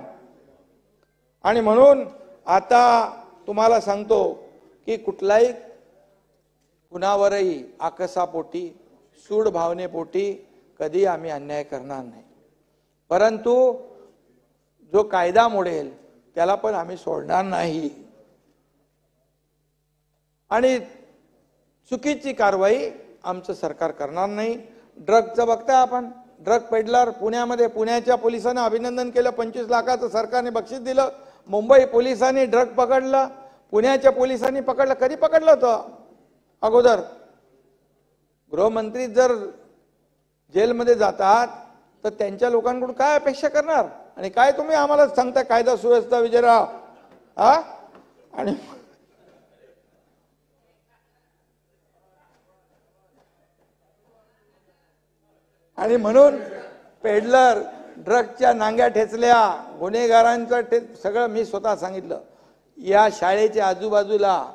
आणि म्हणून आता तुम्हाला सांगतो की कुठलाही कुणावरही आकसापोटी, सूड भावनेपोटी कधी आम्ही अन्याय करणार नाही. परंतु जो कायदा मोडेल त्याला पण आम्ही सोडणार नाही. आणि चुकीची कारवाई आमचं सरकार करणार नाही. ड्रगचं बघताय आपण, ड्रग पेडलर पुण्यामध्ये, पुण्याच्या पोलिसांनी अभिनंदन केलं, 25 लाखाचं सरकारने बक्षीस दिलं. मुंबई पोलिसांनी ड्रग पकडलं, पुण्याच्या पोलिसांनी पकडलं. कधी पकडलं होतं अगोदर? गृहमंत्री जर जेलमध्ये जातात तर त्यांच्या लोकांकडून काय अपेक्षा करणार? आणि काय तुम्ही आम्हाला सांगता कायदा सुव्यवस्था विजयराव? हा? आणि म्हणून पेडलर, ड्रगच्या नांग्या ठेचल्या, गुन्हेगारांचं सगळं मी स्वतः सांगितलं. या शाळेच्या आजूबाजूला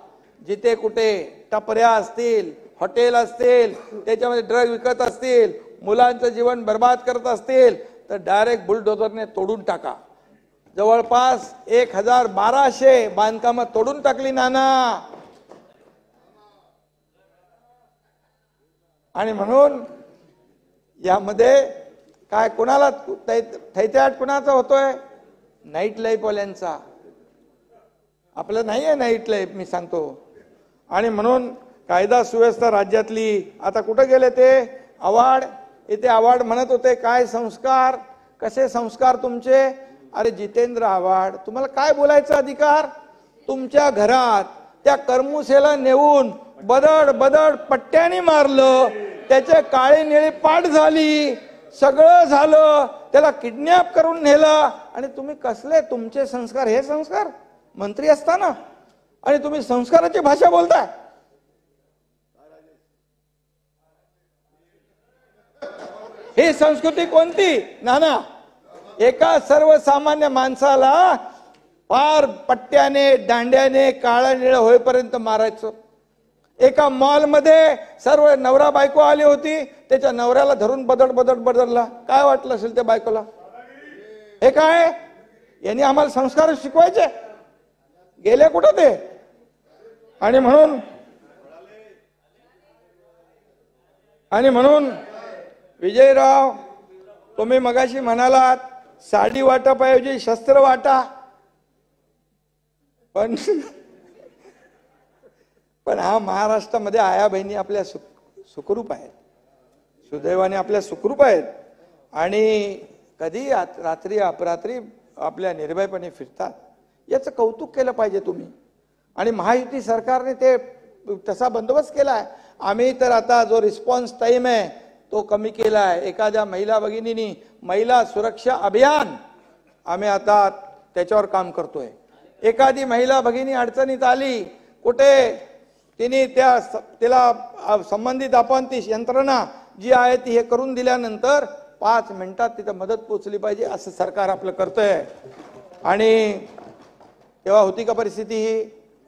जिथे कुठे टपऱ्या असतील, हॉटेल असतील, त्याच्यामध्ये ड्रग विकत असतील, मुलांचं जीवन बर्बाद करत असतील तर डायरेक्ट बुलडोझरने तोडून टाका. जवळपास 1200 बांधकामं तोडून टाकली नाना. आणि म्हणून यामध्ये काय कोणाला थैत्याट कुणाचा होतोय? नाईट लाईफ वाल्यांचा. आपलं नाही आहे नाईट लाईफ, मी सांगतो. आणि म्हणून कायदा सुव्यवस्था राज्यातली आता कुठे गेले ते आव्हाड? इथे आव्हाड म्हणत होते काय संस्कार, कसे संस्कार तुमचे? अरे जितेंद्र आव्हाड, तुम्हाला काय बोलायचा अधिकार? तुमच्या घरात त्या करमुसेला नेऊन बदड बदड पट्ट्याने मारलं, त्याचे काळे निळे पाठ झाली, सगळं झालं, त्याला किडनॅप करून नेलं. आणि तुम्ही कसले तुमचे संस्कार? हे संस्कार मंत्री असताना, आणि तुम्ही संस्काराची भाषा बोलताय? ही संस्कृती कोणती नाना? एका सर्वसामान्य माणसाला पार पट्ट्याने, दांड्याने, काळा निळ होईपर्यंत मारायचं. एका मॉल मध्ये सर्व नवरा बायको आली होती, त्याच्या नवऱ्याला धरून बदड बदड बदडला. काय वाटलं असेल त्या बायकोला? हे काय? यांनी आम्हाला संस्कार शिकवायचे? गेले कुठं ते? आणि म्हणून विजयराव, तुम्ही मगाशी म्हणालात साडी वाटपाऐवजी शस्त्र वाटा. पण हा महाराष्ट्रामध्ये आया बहिणी आपल्या सुखरूप आहेत, सुदैवाने आपल्या सुखरूप आहेत. आणि कधी रात्री अपरात्री आपल्या निर्भयपणे फिरतात. याचं कौतुक केलं पाहिजे तुम्ही. आणि महायुती सरकारने ते तसा बंदोबस्त केलाय. आम्ही तर आता जो रिस्पॉन्स टाइम आहे तो कमी केला आहे. एखाद्या महिला भगिनींनी महिला सुरक्षा अभियान आम्ही आता त्याच्यावर काम करतोय. एखादी महिला भगिनी अडचणीत आली कुठे, तिने तिला संबंधित आपण ती यंत्रणा जी आहे ती हे करून दिल्यानंतर 5 मिनिटात तिथं मदत पोहोचली पाहिजे, असं सरकार आपलं करतंय. आणि तेव्हा होती का परिस्थिती ही?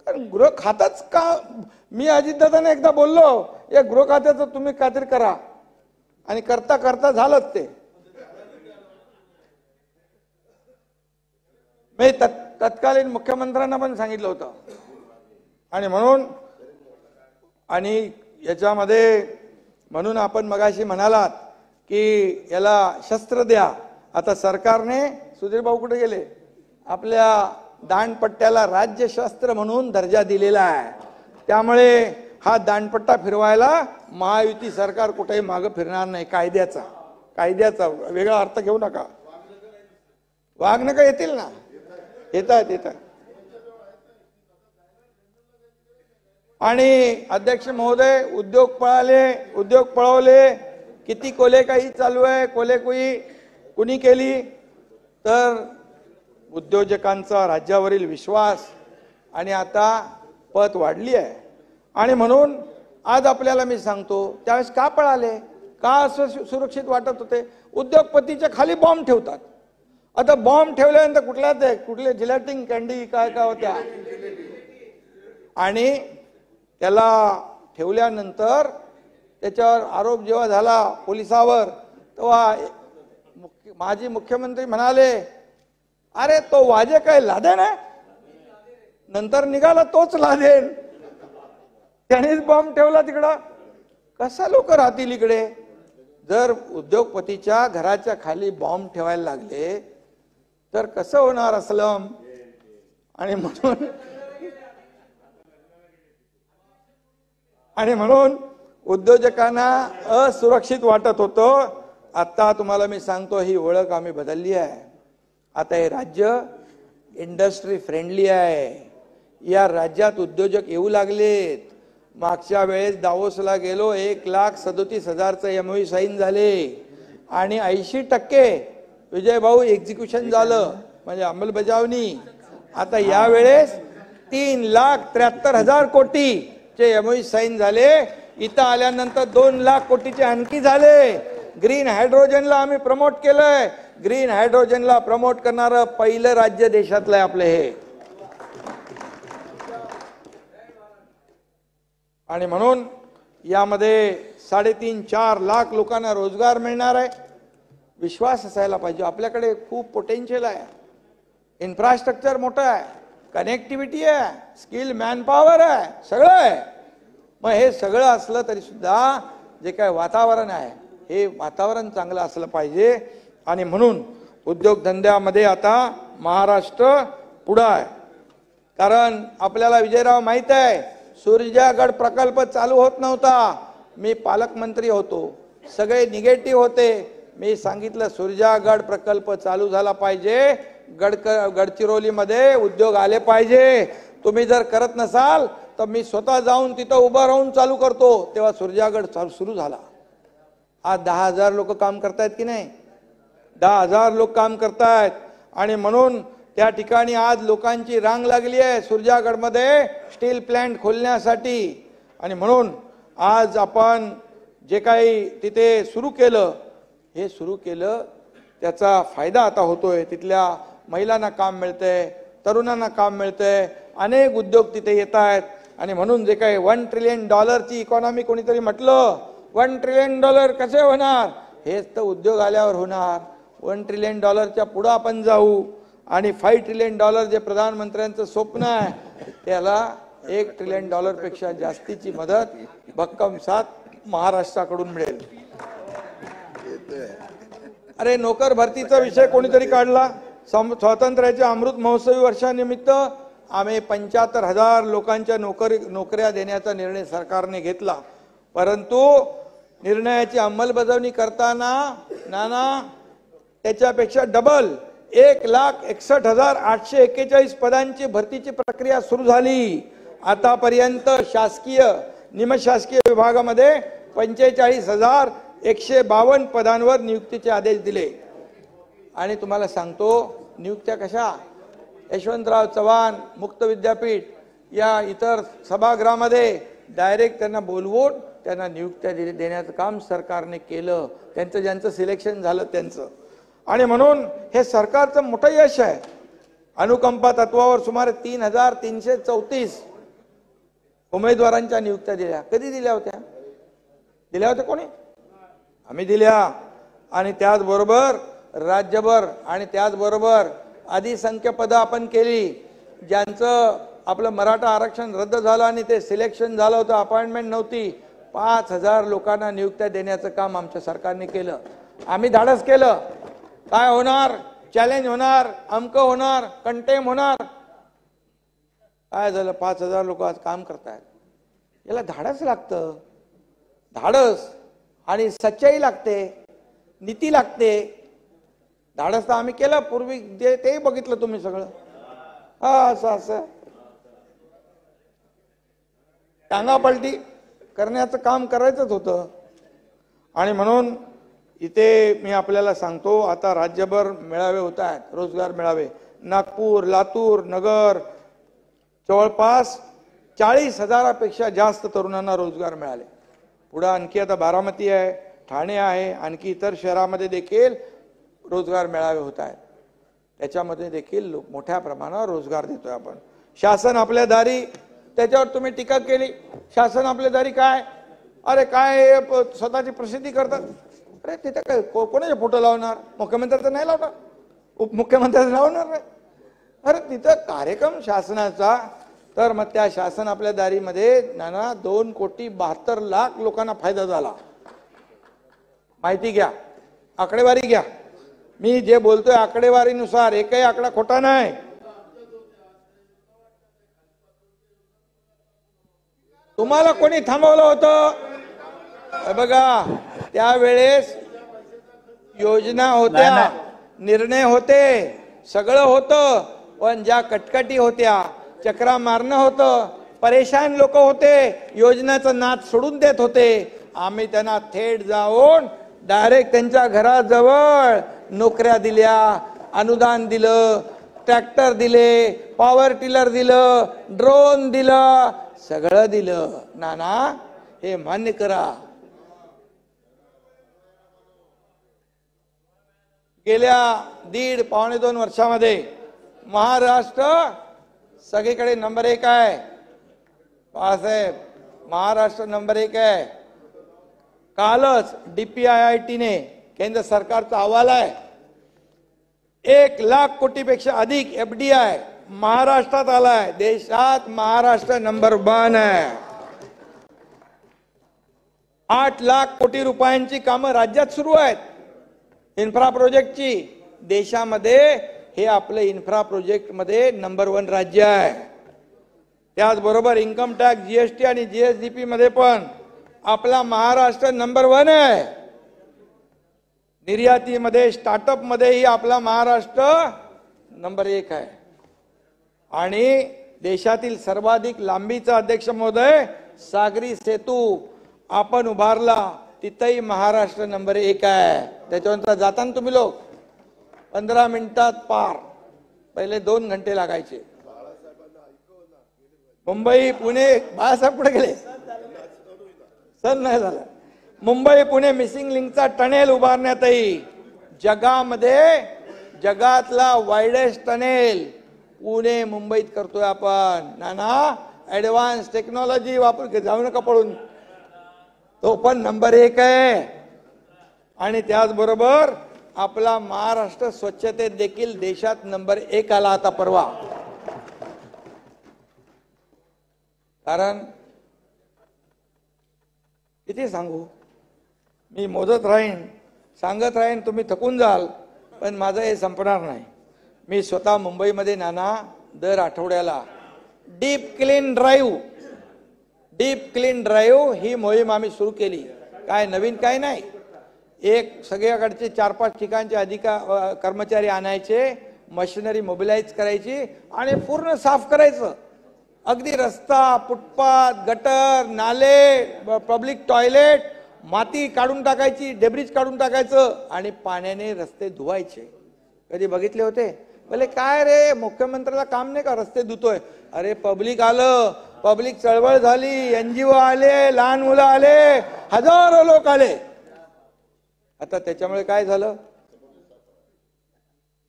कारण गृह खातच का, मी अजितदादांना एकदा बोललो या गृह खात्याचं तुम्ही काहीतरी करा, आणि करता करता झालंच ते. मी तत्कालीन मुख्यमंत्र्यांना पण सांगितलं होतं. आणि म्हणून आणि याच्यामध्ये म्हणून आपण मगाशी म्हणालात की याला शस्त्र द्या. आता सरकारने, सुधीर भाऊ कुठे गेले, आपल्या दांडपट्ट्याला राज्य शस्त्र म्हणून दर्जा दिलेला आहे. त्यामुळे हा दांडपट्टा फिरवायला महायुती सरकार कुठेही मागे फिरणार नाही. कायद्याचा वेगळा अर्थ घेऊ नका. वाघनका येतील ना, येतात. आणि अध्यक्ष महोदय, उद्योग पळवले, किती कोलेकाई चालू आहे, कोलेकुई कुणी केली? तर उद्योजकांचा राज्यावरील विश्वास आणि आता पत वाढली आहे. आणि म्हणून आज आपल्याला मी सांगतो, त्यावेळेस का पळाले, का असं सुरक्षित वाटत होते? उद्योगपतीच्या खाली बॉम्ब ठेवतात. आता बॉम्ब ठेवल्यानंतर कुठले जिलेटिंग कॅन्डी काय काय होत्या, आणि त्याला ठेवल्यानंतर त्याच्यावर आरोप जेव्हा झाला पोलिसावर, तेव्हा माजी मुख्यमंत्री म्हणाले, अरे तो वाजे काय लादेन आहे? नंतर निघाला तोच लादेन, त्यानेच बॉम्ब ठेवला तिकडं. कसा लोक राहतील इकडे? जर उद्योगपतीच्या घराच्या खाली बॉम्ब ठेवायला लागले तर कसं होणार असलम? आणि म्हणून उद्योजकांना असुरक्षित वाटत होतं. आता तुम्हाला मी सांगतो, ही ओळख आम्ही बदलली आहे. आता हे राज्य इंडस्ट्री फ्रेंडली आहे. या राज्यात उद्योजक येऊ लागलेत. मागच्या वेळेस दावोसला गेलो, 1,37,000चं MOU साईन झाले आणि 80% विजय भाऊ एक्झिक्युशन झालं, म्हणजे अंमलबजावणी. आता यावेळेस 3,73,000 कोटीचे MOU साईन झाले. इथं आल्यानंतर 2,00,000 कोटीचे आणखी झाले. ग्रीन हायड्रोजनला आम्ही प्रमोट केलंय. ग्रीन हायड्रोजनला प्रमोट करणारं पहिलं राज्य देशातलं आहे आपलं हे. आणि म्हणून यामध्ये 3.5-4 लाख लोकांना रोजगार मिळणार आहे. विश्वास असायला पाहिजे. आपल्याकडे खूप पोटेन्शियल आहे, इन्फ्रास्ट्रक्चर मोठं आहे, कनेक्टिव्हिटी आहे, स्किल मॅनपॉवर आहे, सगळं आहे. मग हे सगळं असलं तरी सुद्धा जे काय वातावरण आहे, हे वातावरण चांगलं असलं पाहिजे. आणि म्हणून उद्योगधंद्यामध्ये आता महाराष्ट्र पुढं आहे. कारण आपल्याला विजयराव माहित आहे, सूर्जागड प्रकल्प चालू होत नव्हता. मी पालकमंत्री होतो, सगळे निगेटिव्ह होते. मी सांगितलं सूर्जागड प्रकल्प चालू झाला पाहिजे, गडचिरोलीमध्ये उद्योग आले पाहिजे. तुम्ही जर करत नसाल तर मी स्वतः जाऊन तिथं उभं राहून चालू करतो. तेव्हा सूर्जागड सुरू झाला. आज 10,000 लोक काम करतायत की नाही? 10,000 लोक काम करतायत. आणि म्हणून त्या ठिकाणी आज लोकांची रांग लागली आहे सूर्जागडमध्ये स्टील प्लांट खोलण्यासाठी. आणि म्हणून आज आपण जे काही तिथे सुरू केलं, हे सुरू केलं, त्याचा फायदा आता होतोय. तिथल्या महिलांना काम मिळतंय, तरुणांना काम मिळतंय, अनेक उद्योग तिथे येत आहेत. आणि म्हणून जे काही $1 ट्रिलियन इकॉनॉमी कोणीतरी म्हटलं, $1 ट्रिलियन कसे होणार? हेच तर उद्योग आल्यावर होणार. $1 ट्रिलियन पुढे आपण जाऊ. आणि $5 ट्रिलियन जे प्रधानमंत्र्यांचं स्वप्न आहे, त्याला $1 ट्रिलियन पेक्षा जास्तीची मदत भक्कम साथ महाराष्ट्राकडून मिळेल. अरे नोकर भरतीचा विषय कोणीतरी काढला. स्वातंत्र्याच्या अमृत महोत्सवी वर्षानिमित्त आम्ही 75,000 लोकांच्या नोकऱ्या देण्याचा निर्णय सरकारने घेतला. परंतु निर्णयाची अंमलबजावणी करताना नाना त्याच्यापेक्षा डबल 1,61,841 पदांची भरतीची प्रक्रिया सुरू झाली. आतापर्यंत शासकीय निमशासकीय विभागामध्ये 45,152 पदांवर नियुक्तीचे आदेश दिले. आणि तुम्हाला सांगतो, नियुक्त्या कशा? यशवंतराव चव्हाण मुक्त विद्यापीठ या इतर सभागृहामध्ये डायरेक्ट त्यांना बोलवून त्यांना नियुक्त्या देण्याचं काम सरकारने केलं. त्यांचं ज्यांचं सिलेक्शन झालं त्यांचं. आणि म्हणून हे सरकारचं मोठं यश आहे. अनुकंपा तत्वावर सुमारे 3,334 उमेदवारांच्या नियुक्त्या दिल्या. कधी दिल्या होत्या? दिल्या होत्या कोणी? आम्ही दिल्या. आणि त्याचबरोबर राज्यभर आणि त्याचबरोबर अधिसंख्य पदं आपण केली. ज्यांचं आपलं मराठा आरक्षण रद्द झालं आणि ते सिलेक्शन झालं होतं, अपॉइंटमेंट नव्हती, 5,000 लोकांना नियुक्त्या देण्याचं काम आमच्या सरकारने केलं. आम्ही धाडस केलं. काय होणार? चॅलेंज होणार, अमक होणार, कंटेम होणार. काय झालं? 5,000 लोक आज काम करतायत. याला धाडस लागतं. धाडस आणि सच्चाई लागते, नीती लागते. धाडस तर आम्ही केलं पूर्वी, ते बघितलं तुम्ही सगळं. असं टांगापलटी करण्याचं काम करायचंच होतं. आणि म्हणून इथे मी आपल्याला सांगतो, आता राज्यभर मेळावे होत आहेत, रोजगार मेळावे. नागपूर, लातूर, नगर, जवळपास 40,000पेक्षा जास्त तरुणांना रोजगार मिळाले. पुढे आणखी आता बारामती आहे, ठाणे आहे, आणखी इतर शहरामध्ये देखील रोजगार मेळावे होत आहेत. त्याच्यामध्ये देखील मोठ्या प्रमाणावर रोजगार देतोय आपण. शासन आपल्या दारी, त्याच्यावर तुम्ही टीका केली, शासन आपल्या दारी काय, अरे काय स्वतःची प्रसिद्धी करतात. अरे तिथे काय कोणाचे फोटो लावणार, मुख्यमंत्र्याचा नाही लावणार, उपमुख्यमंत्र्याचा लावणार नाही. अरे तिथं कार्यक्रम शासनाचा, तर मग त्या शासन आपल्या दारीमध्ये 2,72,00,000 लोकांना फायदा झाला. माहिती घ्या, आकडेवारी घ्या. मी जे बोलतोय आकडेवारीनुसार, एकही आकडा खोटा नाही. तुम्हाला कोणी थांबवलं होतं? बघा, त्यावेळेस योजना होत्या, निर्णय होते, सगळं होतं, पण ज्या कटकटी होत्या, चक्रा मारणं होतं, परेशान लोक होते, योजनेचं नाद सोडून देत होते. आम्ही त्यांना थेट जाऊन डायरेक्ट त्यांच्या घराजवळ नोकऱ्या दिल्या, अनुदान दिलं, ट्रॅक्टर दिले, पॉवर टिलर दिलं, ड्रोन दिलं, सगळं दिलं. नाना हे मान्य करा. गेल्या 1.5-2 वर्षामध्ये महाराष्ट्र सगळीकडे नंबर 1 आहे. बाळासाहेब, महाराष्ट्र नंबर 1 आहे. कालच DPIIT ने, केंद्र सरकारचा अहवाल आहे, 1,00,000 कोटीपेक्षा अधिक FDI महाराष्ट्रात आलाय. देशात महाराष्ट्र नंबर 1 आहे. 8,00,000 कोटी रुपयांची कामं राज्यात सुरू आहेत, इन्फ्रा प्रोजेक्टची. देशामध्ये हे आपलं इन्फ्रा प्रोजेक्ट मध्ये नंबर 1 राज्य आहे. त्याचबरोबर इन्कम टॅक्स, GST आणि GSDP मध्ये पण आपला महाराष्ट्र नंबर 1 आहे. निर्यातीमध्ये, स्टार्टअप मध्येही आपला महाराष्ट्र नंबर 1 आहे. आणि देशातील सर्वाधिक लांबीचा, अध्यक्ष महोदय, सागरी सेतू आपण उभारला, तिथेही महाराष्ट्र नंबर 1 आहे. त्याच्यानंतर जाताना तुम्ही लोक 15 मिनिटात पार, पहिले 2 घंटे लागायचे. मुंबई पुणे, बाळासाहेब पुढे गेले, सर नाही झालं. मुंबई पुणे मिसिंग लिंकचा टनेल उभारण्यातही जगामध्ये जगातला वाईडेस्ट टनेल पुणे मुंबईत करतोय आपण. नाना ऍडव्हान्स टेक्नॉलॉजी वापर, जाऊ नका पळून, तो पण नंबर 1 आहे. आणि त्याचबरोबर आपला महाराष्ट्र स्वच्छतेत देखील देशात नंबर 1 आला आता परवा. कारण किती सांगू, मी मोजत राहीन, सांगत राहीन, तुम्ही थकून जाल, पण माझं हे संपणार नाही. मी स्वतः मुंबईमध्ये नाना दर आठवड्याला डीप क्लीन ड्राईव्ह ही मोहीम आम्ही सुरू केली. काय नवीन काय नाही, एक सगळ्याकडचे 4-5 ठिकाणचे कर्मचारी आणायचे, मशिनरी मोबिलाइज करायची आणि पूर्ण साफ करायचं. अगदी रस्ता, फुटपाथ, गटर, नाले, पब्लिक टॉयलेट, माती काढून टाकायची, डेब्रिज काढून टाकायचं आणि पाण्याने रस्ते धुवायचे. कधी बघितले होते? बोले काय रे, मुख्यमंत्र्याला काम नाही का, रस्ते धुतोय? अरे पब्लिक आलं, पब्लिक चळवळ झाली, NGO आले, लहान मुलं आले, हजारो लोक आले. आता त्याच्यामुळे काय झालं,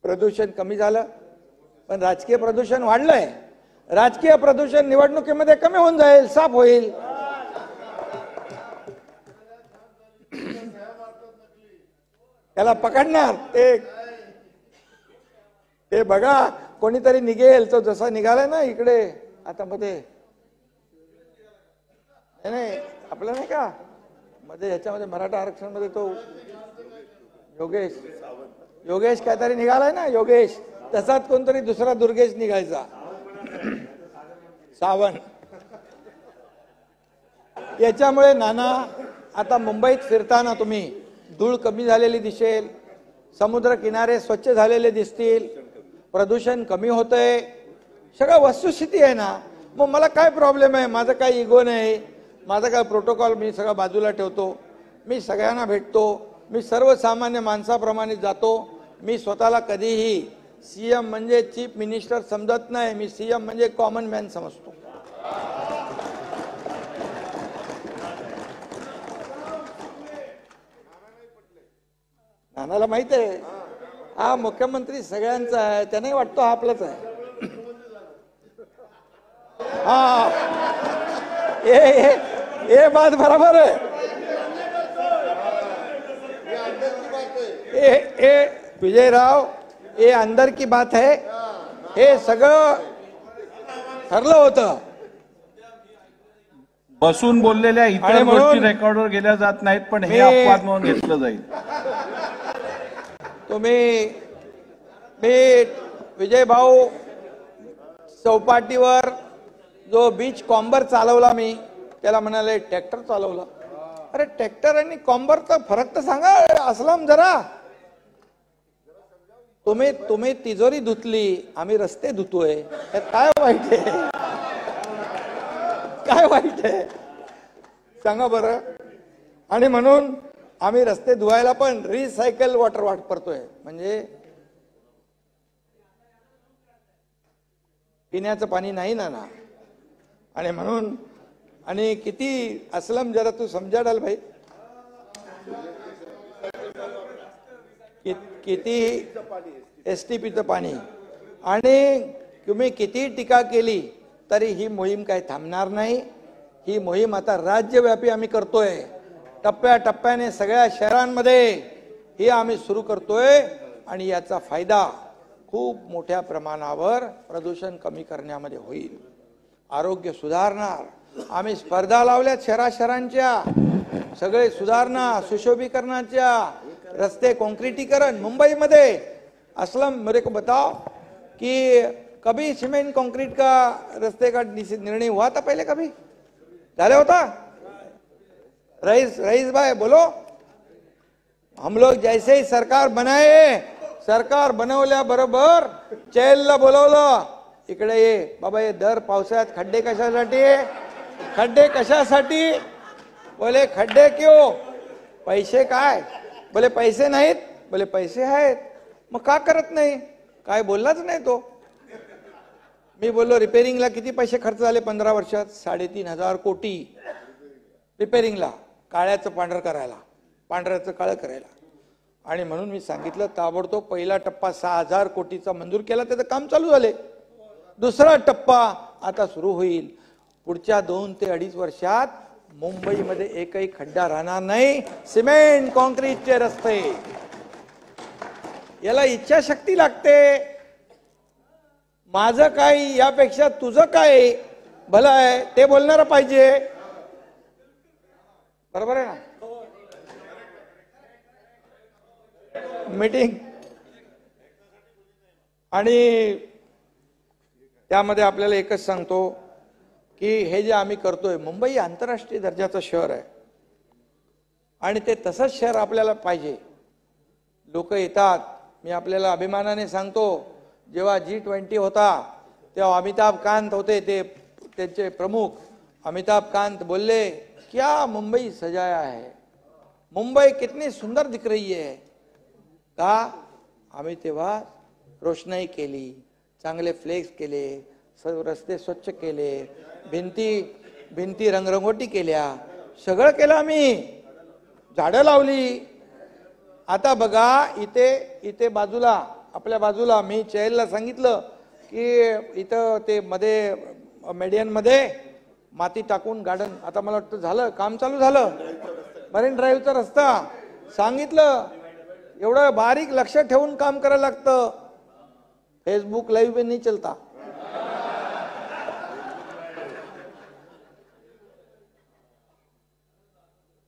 प्रदूषण कमी झालं, पण राजकीय प्रदूषण वाढलंय. राजकीय प्रदूषण निवडणुकीमध्ये कमी होऊन जाईल, साफ होईल. त्याला पकडणार ते बघा, कोणीतरी निघेल, तो जसा निघालाय ना इकडे आता मध्ये, नाही आपलं नाही का मध्ये, ह्याच्यामध्ये मराठा आरक्षण मध्ये तो योगेश काहीतरी निघालाय ना, योगेश, तसाच कोणतरी दुसरा दुर्गेश निघायचा, सावंत. याच्यामुळे नाना आता मुंबईत फिरताना तुम्ही धूळ कमी झालेली दिसेल, समुद्र किनारे स्वच्छ झालेले दिसतील, प्रदूषण कमी होतंय, सगळं वस्तुस्थिती आहे ना. मग मला काय प्रॉब्लेम आहे, माझं काही इगो नाही, माझा काय प्रोटोकॉल, मी सगळं बाजूला ठेवतो, मी सगळ्यांना भेटतो, मी सर्वसामान्य माणसाप्रमाणे जातो. मी स्वतःला कधीही सीएम म्हणजे चीफ मिनिस्टर समजत नाही. मी सीएम म्हणजे कॉमन मॅन समजतो. नानाला माहित आहे हा मुख्यमंत्री सगळ्यांचा आहे, त्यांनाही वाटतो हा आपलाच आहे. हा ये बात बराबर है. विजयराव ये अंदर की बात है. हे सगळं ठरलं होतं. बसून बोललेल्या आणि इतर म्हणून गोष्टी रेकॉर्डवर गेल्या जात नाहीत, पण हे मी- अपवाद म्हणून घेतलं जाईल. तुम्ही विजय भाऊ चौपाटीवर जो बीच कॉम्बर चालवला, मी त्याला म्हणाले ट्रॅक्टर चालवला. अरे ट्रॅक्टर आणि कॉम्बरचा फरक तर सांगा असलम जरा. तुम्ही तिजोरी धुतली, आम्ही रस्ते धुतोय, त्यात काय वाईट आहे? काय वाईट आहे सांगा बरं. आणि म्हणून आम्ही रस्ते धुवायला पण रिसायकल वॉटर वापरतोय, म्हणजे पिण्याचं पाणी नाही ना. आणि म्हणून आणि किती असलम जरा तू समजा डाल भाई, किती एसटीपीचं पाणी. आणि तुम्ही किती टीका केली तरी ही मोहीम काही थांबणार नाही. ही मोहीम आता राज्यव्यापी आम्ही करतोय. टप्प्याटप्प्याने सगळ्या शहरांमध्ये ही आम्ही सुरू करतोय. आणि याचा फायदा खूप मोठ्या प्रमाणावर प्रदूषण कमी करण्यामध्ये होईल, आरोग्य सुधारणार. आम्ही स्पर्धा लावल्या शहरांच्या, सगळे सुधारणा सुशोभीकरणाच्या, रस्ते कॉन्क्रिटीकरण. मुंबईमध्ये असलम मेरे को बताओ कि कभी सीमेंट कंक्रीट का रस्ते का निर्णय हुआ था पहले? कभी झाले होता? रईस भाई बोलो. हम लोग जैसे ही सरकार बनाए, सरकार बनवल्या बरोबर चेलला बोलवलं, इकडे ये बाबा. ये दर पावसाळ्यात खड्डे कशासाठी? खड्डे कशासाठी? बोले खड्डे क्यों? पैसे काय? बोले पैसे नाहीत. बोले पैसे आहेत. मग का करत नाही? काय बोललाच नाही तो. मी बोललो रिपेरिंगला किती पैसे खर्च झाले 15 वर्षात? 3,500 कोटी रिपेरिंगला, काळ्याचं पांढरं करायला, पांढऱ्याचं काळं करायला. आणि म्हणून मी सांगितलं ताबडतोब पहिला टप्पा 6,000 कोटीचा मंजूर केला, त्याचं काम चालू झाले. दुसरा टप्पा आता सुरू होईल. पुढच्या 2 ते 2.5 वर्षात मुंबईमध्ये एकही खड्डा राहणार नाही. सिमेंट कॉन्क्रीटचे रस्ते. याला इच्छाशक्ती लागते. माझं काय यापेक्षा तुझं काय भलं आहे ते बोलणार पाहिजे. बरोबर आहे ना? मीटिंग आणि त्यामध्ये आपल्याला एकच सांगतो की हे जे आम्ही करतोय, मुंबई आंतरराष्ट्रीय दर्जाचं शहर आहे आणि ते तसंच शहर आपल्याला पाहिजे. लोक येतात. मी आपल्याला अभिमानाने सांगतो, जेव्हा G20 होता तेव्हा अमिताभ कांत होते, ते त्यांचे प्रमुख. अमिताभ कांत बोलले क्या मुंबई सजाया है, मुंबई कितनी सुंदर दिख रही है. का? आम्ही तेव्हा रोषणाई केली, चांगले फ्लेक्स केले, सर्व रस्ते स्वच्छ केले, भिंती रंगरंगोटी केल्या, सगळं केलं आम्ही, झाडं लावली. आता बघा इथे बाजूला, आपल्या बाजूला मी चेलला सांगितलं की इथं ते मध्ये मेडियन मध्ये माती टाकून गार्डन, आता मला वाटतं झालं, काम चालू झालं. मरीन ड्राईव्हचा रस्ता सांगितलं. एवढं बारीक लक्ष ठेवून काम करायला लागतं. फेसबुक लाईव्ह नाही चलता.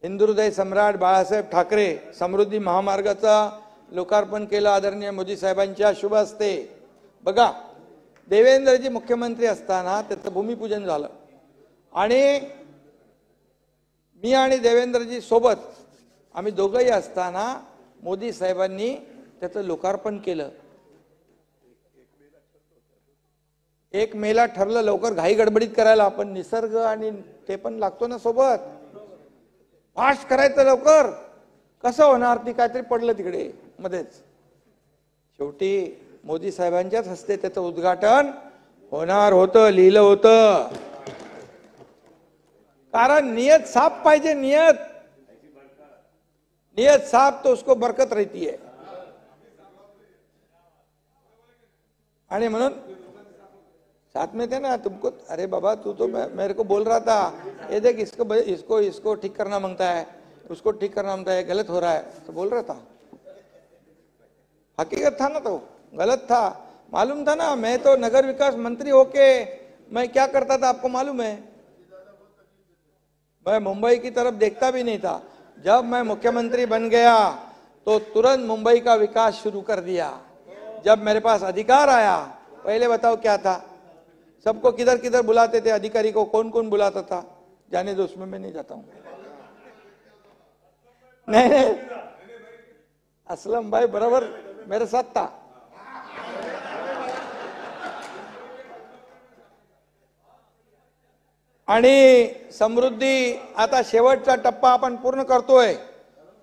हिंदुहृदय सम्राट बाळासाहेब ठाकरे समृद्धी महामार्गाचा लोकार्पण केलं आदरणीय मोदी साहेबांच्या शुभ हस्ते. बघा, देवेंद्रजी मुख्यमंत्री असताना त्याचं भूमिपूजन झालं आणि मी आणि देवेंद्रजी सोबत आम्ही दोघंही असताना मोदी साहेबांनी त्याचं लोकार्पण केलं. 1 मेला ठरलं लवकर, घाई गडबडीत करायला, पण निसर्ग आणि ते पण लागतो ना सोबत. फास्ट करायचं लवकर. कसं होणार? ती काहीतरी पडलं तिकडे मध्येच. शेवटी मोदी साहेबांच्याच हस्ते त्याचं उद्घाटन होणार होतं, लिहिलं होतं. कारण नियत साफ पाहिजे, नियत साफ तो उसको बरकत रहती है. आणि म्हणून साथ में थे ना तुमको. अरे बाबा तू तो मेरे को बोल रहा था, ये देख इसको ठीक करना मांगता है, उसको ठीक करना मांगता है, गलत हो रहा है, तो बोल रहा था. हकीकत था ना, तो गलत था, मालूम था ना. मैं तो नगर विकास मंत्री होके मैं क्या करता था आपको मालूम है. मैं मुंबई की तरफ देखता भी नहीं था. जब मैं मुख्यमंत्री बन गया तो तुरंत मुंबई का विकास शुरू कर दिया. जब मेरे पास अधिकार आया, पहले बताओ क्या था? सबको किधर किधर बुलाते थे, अधिकारी को कौन कौन बुलाता था, जाने दो, उसमें मैं नहीं जाता हूं. नहीं, असलम भाई बराबर मेरे साथ था. आणि समृद्धी आता शेवटचा टप्पा आपण पूर्ण करतोय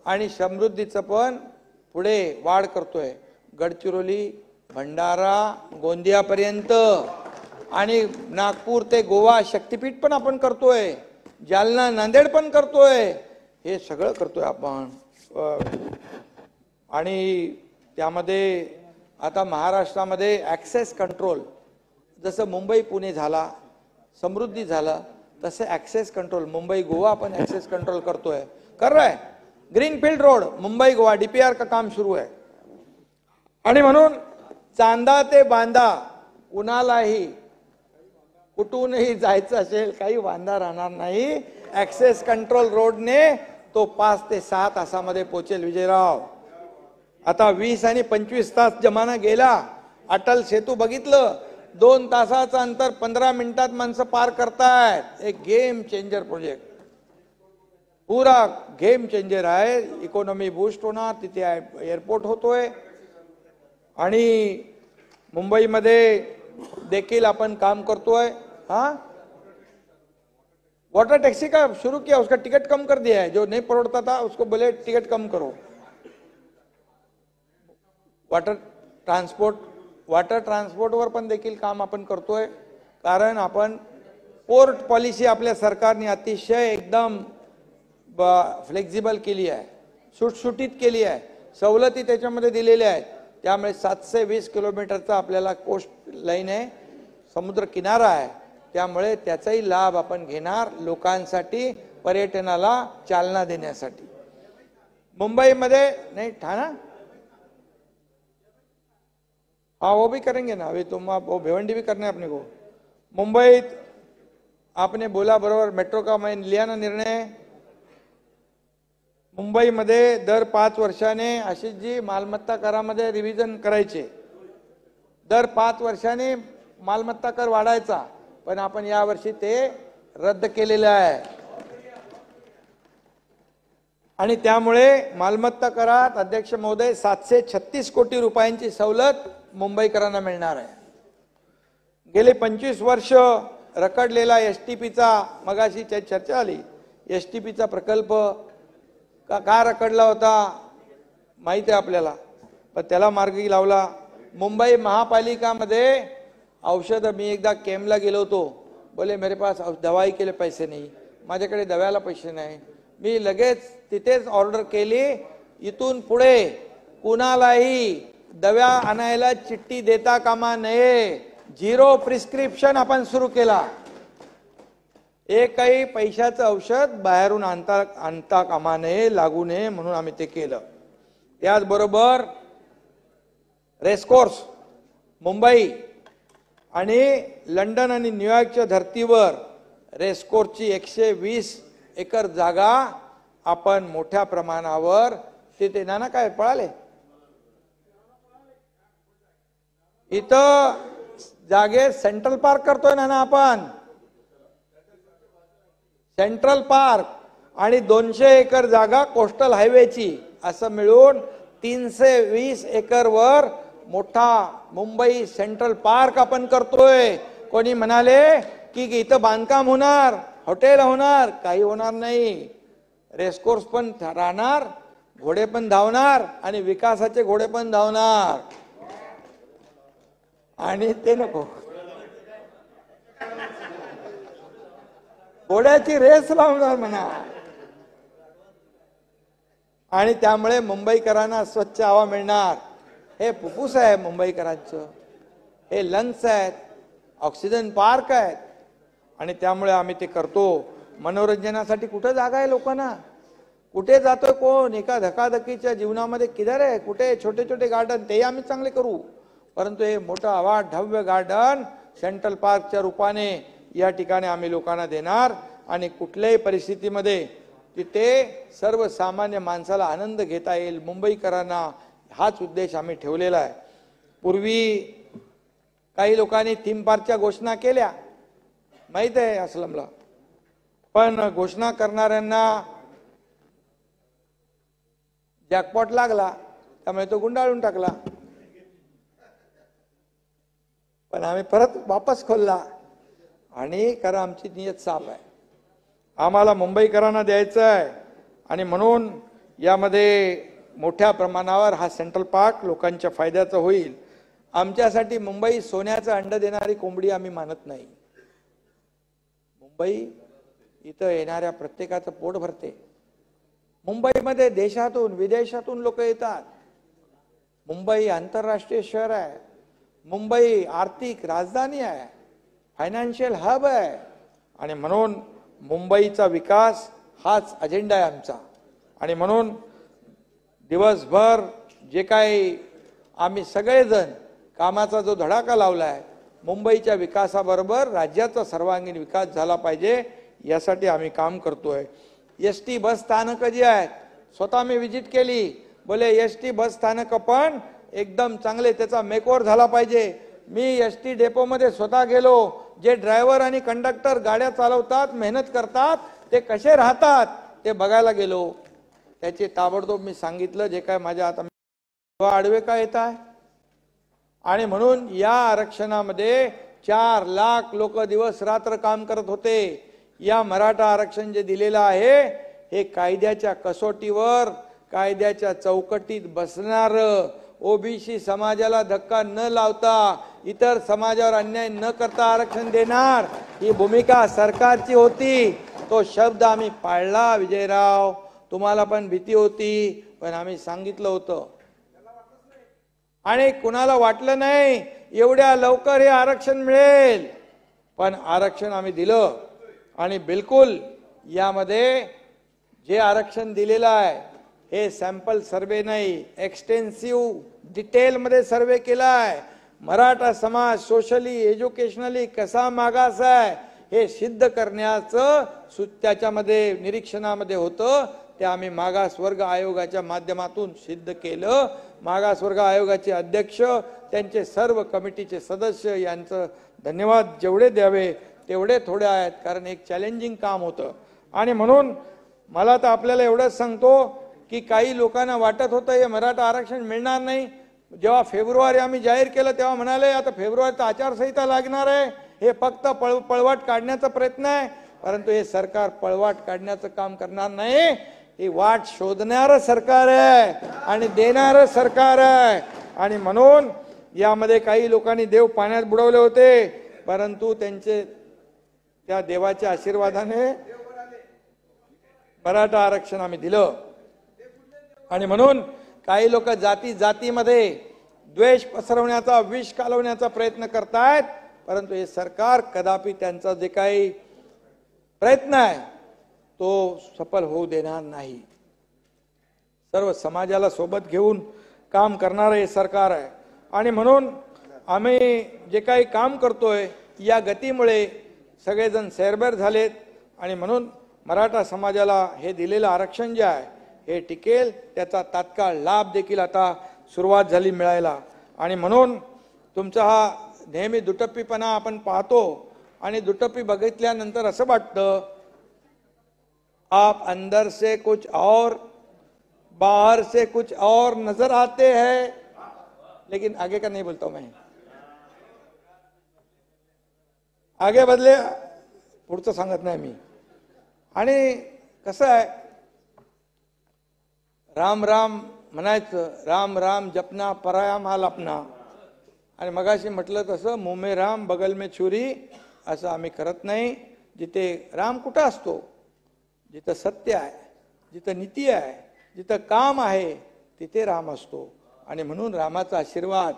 आणि समृद्धीचं पण पुढे वाढ करतोय. गडचिरोली, भंडारा, गोंदियापर्यंत आणि नागपूर ते गोवा शक्तीपीठ पण आपण करतोय. जालना, नांदेड पण करतोय. हे सगळं करतोय आपण. आणि त्यामध्ये आता महाराष्ट्रामध्ये ॲक्सेस कंट्रोल, जसं मुंबई पुणे झाला, समृद्धी झाला, तसे ॲक्सेस कंट्रोल मुंबई गोवा आपण ॲक्सेस कंट्रोल करतोय, कर रहा है. Greenfield road Mumbai Goa DPR का काम सुरू आहे. आणि म्हणून चांदा ते बांदा कुणालाही कुठूनही जायचं असेल काही वांदा राहणार नाही. ॲक्सेस कंट्रोल रोडने तो 5 ते 6 तासामध्ये पोहोचेल. विजयराव, आता 20 आणि 25 तास जमाना गेला. अटल सेतू बघितलं, 2 तासाचं अंतर 15 मिनिटात माणसं पार करतायत. एक गेम चेंजर प्रोजेक्ट, पूरा गेम चेंजर आहे. इकॉनॉमी बूस्ट होणार, तिथे एअरपोर्ट होतोय. आणि मुंबईमध्ये देखील आपण काम करतोय. हाँ, वाटर टैक्सी का शुरू किया, उसका टिकट कम कर दिया है. जो नहीं पड़ता था उसको बोले टिकट कम करो. वाटर ट्रान्सपोर्टवर पण देखील काम आपण करतोय. कारण आपण पोर्ट पॉलिसी आपल्या सरकारने अतिशय एकदम फ्लेक्झिबल केली आहे, सुटसुटीत केली आहे. सवलती त्याच्यामध्ये दिलेल्या आहेत. त्यामुळे 720 किलोमीटरचा आपल्याला कोस्ट लाईन आहे, समुद्र किनारा आहे. त्यामुळे त्याचाही लाभ आपण घेणार लोकांसाठी, पर्यटनाला चालना देण्यासाठी. मुंबईमध्ये नहीं ठाणा, हाँ वो भी करेंगे ना. अभी तुम आप वो भिवंडी भी करना है अपने को. मुंबईत आपने बोला बरोबर, मेट्रो का मैं लिया ना निर्णय. मुंबईमध्ये दर 5 वर्षाने आशिष जी मालमत्ता करामध्ये रिव्हिजन करायचे. दर 5 वर्षाने मालमत्ता कर वाढायचा, पण आपण यावर्षी ते रद्द केलेलं आहे. आणि त्यामुळे मालमत्ता करात अध्यक्ष महोदय 736 कोटी रुपयांची सवलत मुंबईकरांना मिळणार आहे. गेले 25 वर्ष रखडलेला एसटीपीचा, मगाशी चर्चा आली, एसटीपीचा प्रकल्प का रखडला होता माहिती आहे आपल्याला, पण त्याला मार्गी लावला. मुंबई महापालिकामध्ये औषध, मी एकदा केमला गेलो होतो, बोले मेरे पास दवाई के लिए पैसे नहीं, माझ्याकडे दव्याला पैसे नाही. मी लगेच तिथेच ऑर्डर केली, इथून पुढे कुणालाही दव्या आणायला चिठ्ठी देता कामा नये. 0 प्रिस्क्रिप्शन आपण सुरू केला. एकही पैशाचं औषध बाहेरून आणता कामा नये, लागू नये, म्हणून आम्ही ते केलं. त्याचबरोबर रेसकोर्स मुंबई आणि लंडन आणि न्यूयॉर्कच्या धर्तीवर रेसकोर्सची 120 एकर जागा आपण मोठ्या प्रमाणावर तिथे, नाना काय पळाले, इथं जागे सेंट्रल पार्क करतोय ना आपण, सेंट्रल पार्क आणि 200 एकर जागा कोस्टल हायवेची, असं मिळून 320 एकर वर मोठा मुंबई सेंट्रल पार्क आपण करतोय. कोणी म्हणाले की इथं बांधकाम होणार, हॉटेल होणार, काही होणार नाही. रेसकोर्स पण राहणार घोडे पण धावणार आणि विकासाचे घोडे पण धावणार, आणि ते नको. घोड्याची रेस लावणार म्हणा. आणि त्यामुळे मुंबईकरांना स्वच्छ हवा मिळणार. हे फुफ्फुस आहे मुंबईकरांचं, हे लंग्स आहेत, ऑक्सिजन पार्क आहेत. आणि त्यामुळे आम्ही ते करतो. मनोरंजनासाठी कुठे जागा आहे लोकांना? कुठे जातोय कोण? एका धकाधकीच्या जीवनामध्ये किधर आहे? कुठे छोटे छोटे गार्डन, ते आम्ही चांगले करू, परंतु हे मोठं आवाज भव्य गार्डन सेंट्रल पार्कच्या रूपाने या ठिकाणी आम्ही लोकांना देणार. आणि कुठल्याही परिस्थितीमध्ये तिथे सर्वसामान्य माणसाला आनंद घेता येईल, मुंबईकरांना, हाच उद्देश आम्ही ठेवलेला आहे. पूर्वी काही लोकांनी थीम पार्कच्या घोषणा केल्या, माहित आहे असलमला, पण घोषणा करणाऱ्यांना जॅकपॉट लागला, त्यामुळे तो गुंडाळून टाकला. पण आम्ही परत वापस खोलला. आणि कारण आमची नियत साफ आहे, आम्हाला मुंबईकरांना द्यायचं आहे. आणि म्हणून यामध्ये मोठ्या प्रमाणावर हा सेंट्रल पार्क लोकांच्या फायद्याचा होईल. आमच्यासाठी मुंबई सोन्याचं अंड देणारी कोंबडी आम्ही मानत नाही. मुंबई इथं येणाऱ्या प्रत्येकाचं पोट भरते. मुंबईमध्ये देशातून विदेशातून लोक येतात. मुंबई आंतरराष्ट्रीय शहर आहे. मुंबई आर्थिक राजधानी आहे, फायनान्शियल हब आहे. आणि म्हणून मुंबईचा विकास हाच अजेंडा आहे आमचा. आणि म्हणून दिवसभर जे काही आम्ही सगळेजण कामाचा जो धडाका लावलाय, मुंबईच्या विकासाबरोबर राज्याचा सर्वांगीण विकास झाला पाहिजे, यासाठी आम्ही काम करतोय. एसटी बस स्थानक जी आहेत, स्वतः मी विजिट केली, बोले एसटी बस स्थानक पण एकदम चांगले, त्याचा मेकओव्हर झाला पाहिजे. मी एसटी डेपो मध्ये स्वतः गेलो. जे ड्रायव्हर आणि कंडक्टर गाड्या चालवतात, मेहनत करतात, ते कसे राहतात ते बघायला गेलो. त्याचे ताबडतोब मी सांगितलं, जे काय माझ्या आता आडवे का येत आहे. आणि म्हणून या आरक्षणामध्ये 4 लाख लोक दिवस रात्र काम करत होते. या मराठा आरक्षण जे दिलेलं आहे, हे कायद्याच्या कसोटीवर, कायद्याच्या चौकटीत बसणार, ओबीसी समाजाला धक्का न लावता, इतर समाजावर अन्याय न करता आरक्षण देणार, ही भूमिका सरकारची होती. तो शब्द आम्ही पाळला. विजयराव, तुम्हाला पण भीती होती, पण आम्ही सांगितलं होतं. आणि कुणाला वाटलं नाही एवढ्या लवकर हे आरक्षण मिळेल, पण आरक्षण आम्ही दिलं. आणि बिलकुल यामध्ये जे आरक्षण दिलेलं आहे, हे सॅम्पल सर्वे नाही, एक्सटेन्सिव्ह डिटेल मध्ये सर्वे केलाय. मराठा समाज सोशली एज्युकेशनली कसा मागास आहे हे सिद्ध करण्याचं त्याच्यामध्ये निरीक्षणामध्ये होतं. ते आम्ही मागासवर्ग आयोगाच्या माध्यमातून सिद्ध केलं. मागासवर्ग आयोगाचे अध्यक्ष, त्यांचे सर्व कमिटीचे सदस्य यांचं धन्यवाद जेवढे द्यावे तेवढे थोडे आहेत, कारण एक चॅलेंजिंग काम होतं. आणि म्हणून मला तर आपल्याला एवढंच सांगतो की काही लोकांना वाटत होतं हे मराठा आरक्षण मिळणार नाही. जेव्हा फेब्रुवारी आम्ही जाहीर केलं तेव्हा म्हणाले आता फेब्रुवारीत आचारसंहिता लागणार आहे, हे फक्त पळवाट काढण्याचा प्रयत्न आहे. परंतु हे सरकार पळवाट काढण्याचं काम करणार नाही, ही वाट शोधणारं सरकार आहे आणि देणारं सरकार आहे. आणि म्हणून यामध्ये काही लोकांनी देव पाण्यात बुडवले होते, परंतु त्यांचे त्या देवाच्या आशीर्वादाने मराठा आरक्षण आम्ही दिलं. आणि म्हणून काही लोक जातीमध्ये द्वेष पसरवण्याचा, विष कालवण्याचा प्रयत्न करतायत, परंतु हे सरकार कदापि त्यांचा जे काही प्रयत्न आहे तो सफल होऊ देणार नाही. सर्व समाजाला सोबत घेऊन काम करणारं हे सरकार आहे. आणि म्हणून आम्ही जे काही काम करतोय या गतीमुळे सगळेजण सैरभैर झालेत. आणि म्हणून मराठा समाजाला हे दिलेलं आरक्षण जे आहे हे टिकेल, त्याचा तात्काळ लाभ देखील आता सुरुवात झाली मिळायला. आणि म्हणून तुमचा हा नेहमी दुटप्पीपणा आपण पाहतो, आणि दुटप्पी बघितल्यानंतर असं वाटतं आप अंदर से कुछ और बाहर से कुछ और नजर आते हैं, लेकिन आगे का नहीं बोलता हूं मैं, आगे बदले पुढचं सांगत नाही मी. आणि कसं आहे, राम राम म्हणायचं, राम राम जपना पराया माल आपना. आणि मगाशी म्हटलं तसं मुंह में राम बगल में छुरी असं आम्ही करत नाही. जिथे राम कुठं असतो, जिथं सत्य आहे, जिथं नीती आहे, जिथं काम आहे, तिथे राम असतो. आणि म्हणून रामाचा आशीर्वाद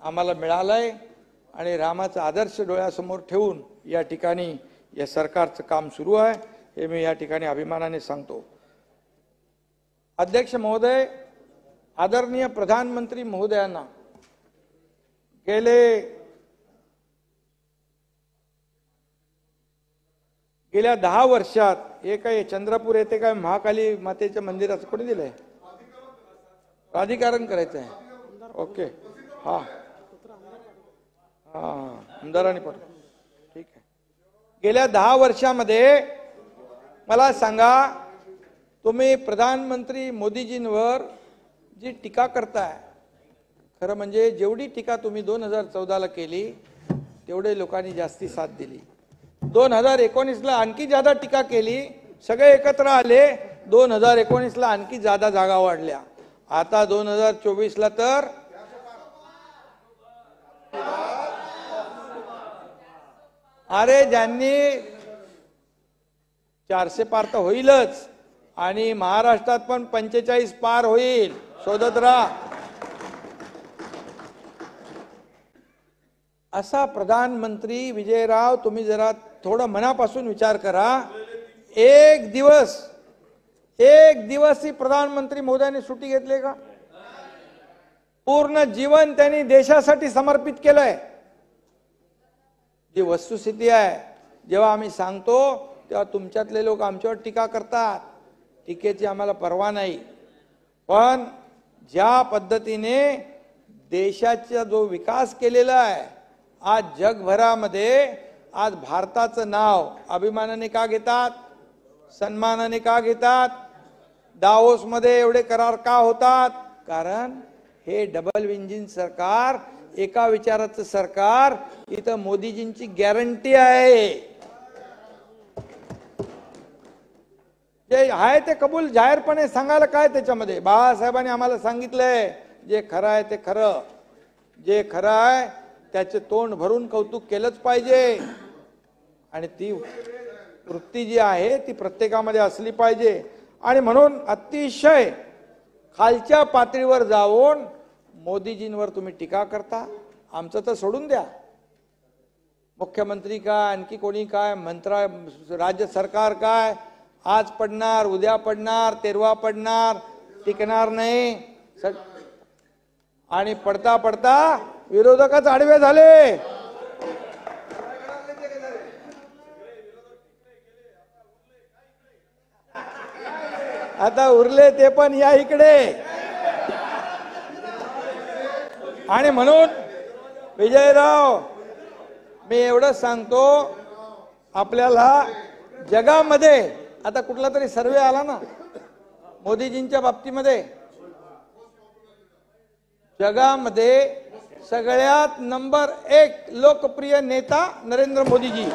आम्हाला मिळालाय आणि रामाचा आदर्श डोळ्यासमोर ठेवून या ठिकाणी या सरकारचं काम सुरू आहे, हे मी या ठिकाणी अभिमानाने सांगतो. अध्यक्ष महोदय, आदरणीय प्रधानमंत्री महोदयांना गेल्या 10 वर्षात हे काय चंद्रपूर येथे काय महाकाली मातेच्या मंदिराचं कोणी दिलंय? प्राधिकरण करायचं आहे. ओके, हा हा आमदारांनी पण ठीक आहे. गेल्या 10 वर्षामध्ये मला सांगा, तुम्ही प्रधानमंत्री मोदीजींवर जी टीका करताय, खरं म्हणजे जेवढी टीका तुम्ही 2014ला केली तेवढे लोकांनी जास्ती साथ दिली. 2019ला आणखी जादा टीका केली, सगळे एकत्र आले, 2019ला आणखी जादा जागा वाढल्या. आता 2024ला तर अरे ज्यांनी 400 पार तर होईलच आणि महाराष्ट्रात पण 45 पार होईल. शोधत राहा. असा प्रधानमंत्री विजयराव, तुम्ही जरा थोडं मनापासून विचार करा. एक दिवस ही प्रधानमंत्री मोदयांनी सुट्टी घेतली का? पूर्ण जीवन त्यांनी देशासाठी समर्पित केलंय. जी वस्तुस्थिती आहे, जेव्हा आम्ही सांगतो तेव्हा तुमच्यातले लोक आमच्यावर टीका करतात. टीकेची आम्हाला पर्वा नाही, पण ज्या पद्धतीने देशाचा जो विकास केलेला आहे, आज जगभरामध्ये आज भारताचं नाव अभिमानाने का घेतात, सन्मानाने का घेतात, दावोस मध्ये एवढे करार का होतात? कारण हे डबल इंजिन सरकार, एका विचाराचं सरकार, इथं मोदीजींची गॅरंटी आहे. जे आहे ते कबूल जाहीरपणे सांगायला काय त्याच्यामध्ये? बाळासाहेबांनी आम्हाला सांगितलंय, जे खरं आहे ते खरं, जे खरं आहे त्याचे तोंड भरून कौतुक केलंच पाहिजे. आणि ती वृत्ती जी आहे ती प्रत्येकामध्ये असली पाहिजे. आणि म्हणून अतिशय खालच्या पातळीवर जाऊन मोदीजींवर तुम्ही टीका करता. आमचं तर सोडून द्या, मुख्यमंत्री काय, आणखी कोणी काय, राज्य सरकार काय, आज पडणार, उद्या पडणार, तेरवा पडणार, टिकणार नाही. आणि पडता पडता विरोधकच आडवे झाले. आता उरले ते पण या इकडे. आणि म्हणून विजयराव, मी एवढंच सांगतो, आपल्याला जगामध्ये आता कुठला तरी सर्वे आला ना मोदीजींच्या बाबतीमध्ये, जगामध्ये सगळ्यात नंबर 1 लोकप्रिय नेता नरेंद्र मोदीजी.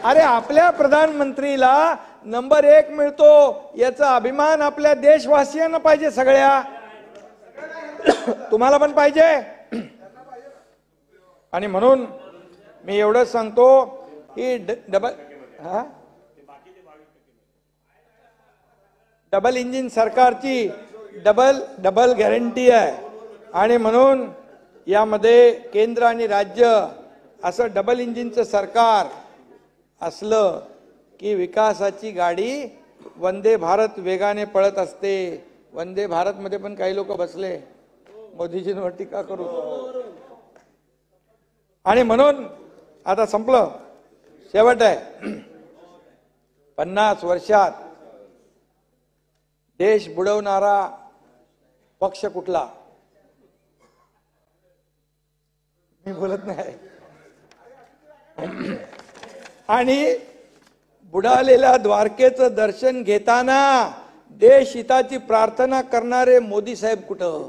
अरे आपल्या प्रधानमंत्रीला नंबर 1 मिळतो, याचा अभिमान आपल्या देशवासियांना पाहिजे. सगळ्या तुम्हाला पण पाहिजे. आणि म्हणून मी एवढंच सांगतो की डबल इंजिन सरकारची डबल गॅरंटी आहे. आणि म्हणून यामध्ये केंद्र आणि राज्य असं डबल इंजिनचं सरकार असलं की विकासाची गाडी वंदे भारत वेगाने पळत असते. वंदे भारत मध्ये पण काही लोक बसले मोदीजींवर टीका करू. आणि म्हणून आता संपलं, शेवट आहे. 50 वर्षात देश बुडवणारा पक्ष कुठला? मी बोलत नाही. आणि बुडालेल्या द्वारकेचं दर्शन घेताना देश हिताची प्रार्थना करणारे मोदी साहेब कुठं?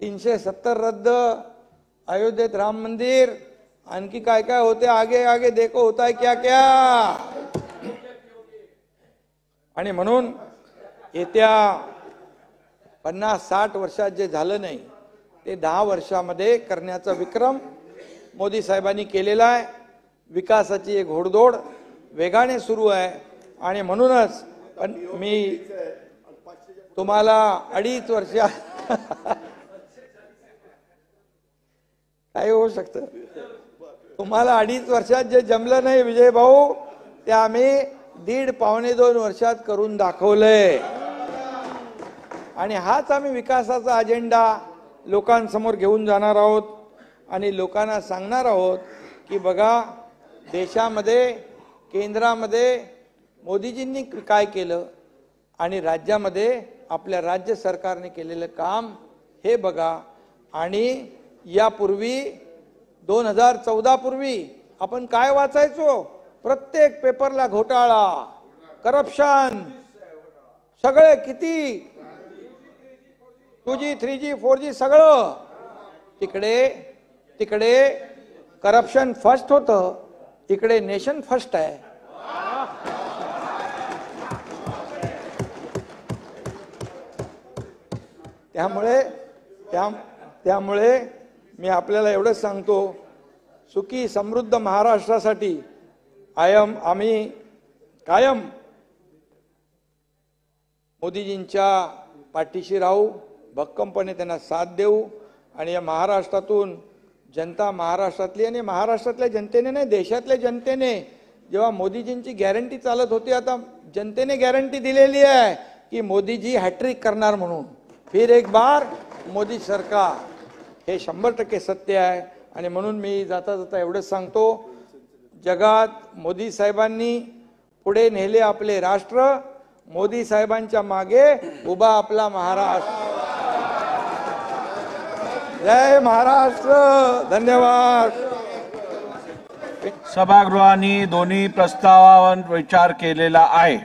370 रद्द, अयोध्येत राम मंदिर, आणखी काय काय होते, आगे आगे देखो होता है क्या क्या. आणि म्हणून येत्या 50-60 वर्षात जे झालं नाही ते 10 वर्षामध्ये करण्याचा विक्रम मोदी साहेबांनी केलेला आहे. विकासाची एक घोडदौड वेगाने सुरू आहे. आणि म्हणूनच मी तुम्हाला 2.5 वर्षा काय होऊ शकतं, तुम्हाला 2.5 वर्षात जे जमलं नाही विजय भाऊ, ते आम्ही 1.5-2 वर्षात करून दाखवलंय. आणि हाच आम्ही विकासाचा अजेंडा लोकांसमोर घेऊन जाणार आहोत आणि लोकांना सांगणार आहोत की बघा, देशामध्ये केंद्रामध्ये मोदीजींनी काय केलं आणि राज्यामध्ये आपल्या राज्य सरकारने केलेलं काम हे बघा. आणि यापूर्वी 2014 पूर्वी आपण काय वाचायचो, प्रत्येक पेपरला घोटाळा, करप्शन, सगळे किती 2G 3G 4G सगळं. तिकडे करप्शन फर्स्ट होतं, इकडे नेशन फर्स्ट आहे. त्यामुळे मी आपल्याला एवढंच सांगतो, सुखी समृद्ध महाराष्ट्रासाठी आम्ही कायम मोदीजींच्या पाठीशी राहू, भक्कमपणे त्यांना साथ देऊ. आणि या महाराष्ट्रातून जनता, महाराष्ट्रातली आणि महाराष्ट्रातल्या जनतेने नाही, देशातल्या जनतेने जेव्हा मोदीजींची गॅरंटी चालत होती, आता जनतेने गॅरंटी दिलेली आहे की मोदीजी हॅट्रिक करणार म्हणून. फिर एक बार मोदी सरकार, हे 100% सत्य आहे. आणि म्हणून मी जाता जाता एवढंच सांगतो, जगात मोदी साहेबांनी पुढे नेले आपले राष्ट्र, मोदी साहेबांच्या मागे उभा आपला महाराष्ट्र. जय महाराष्ट्र. धन्यवाद. सभागृहाने दोन्ही प्रस्तावांवर विचार केलेला आहे.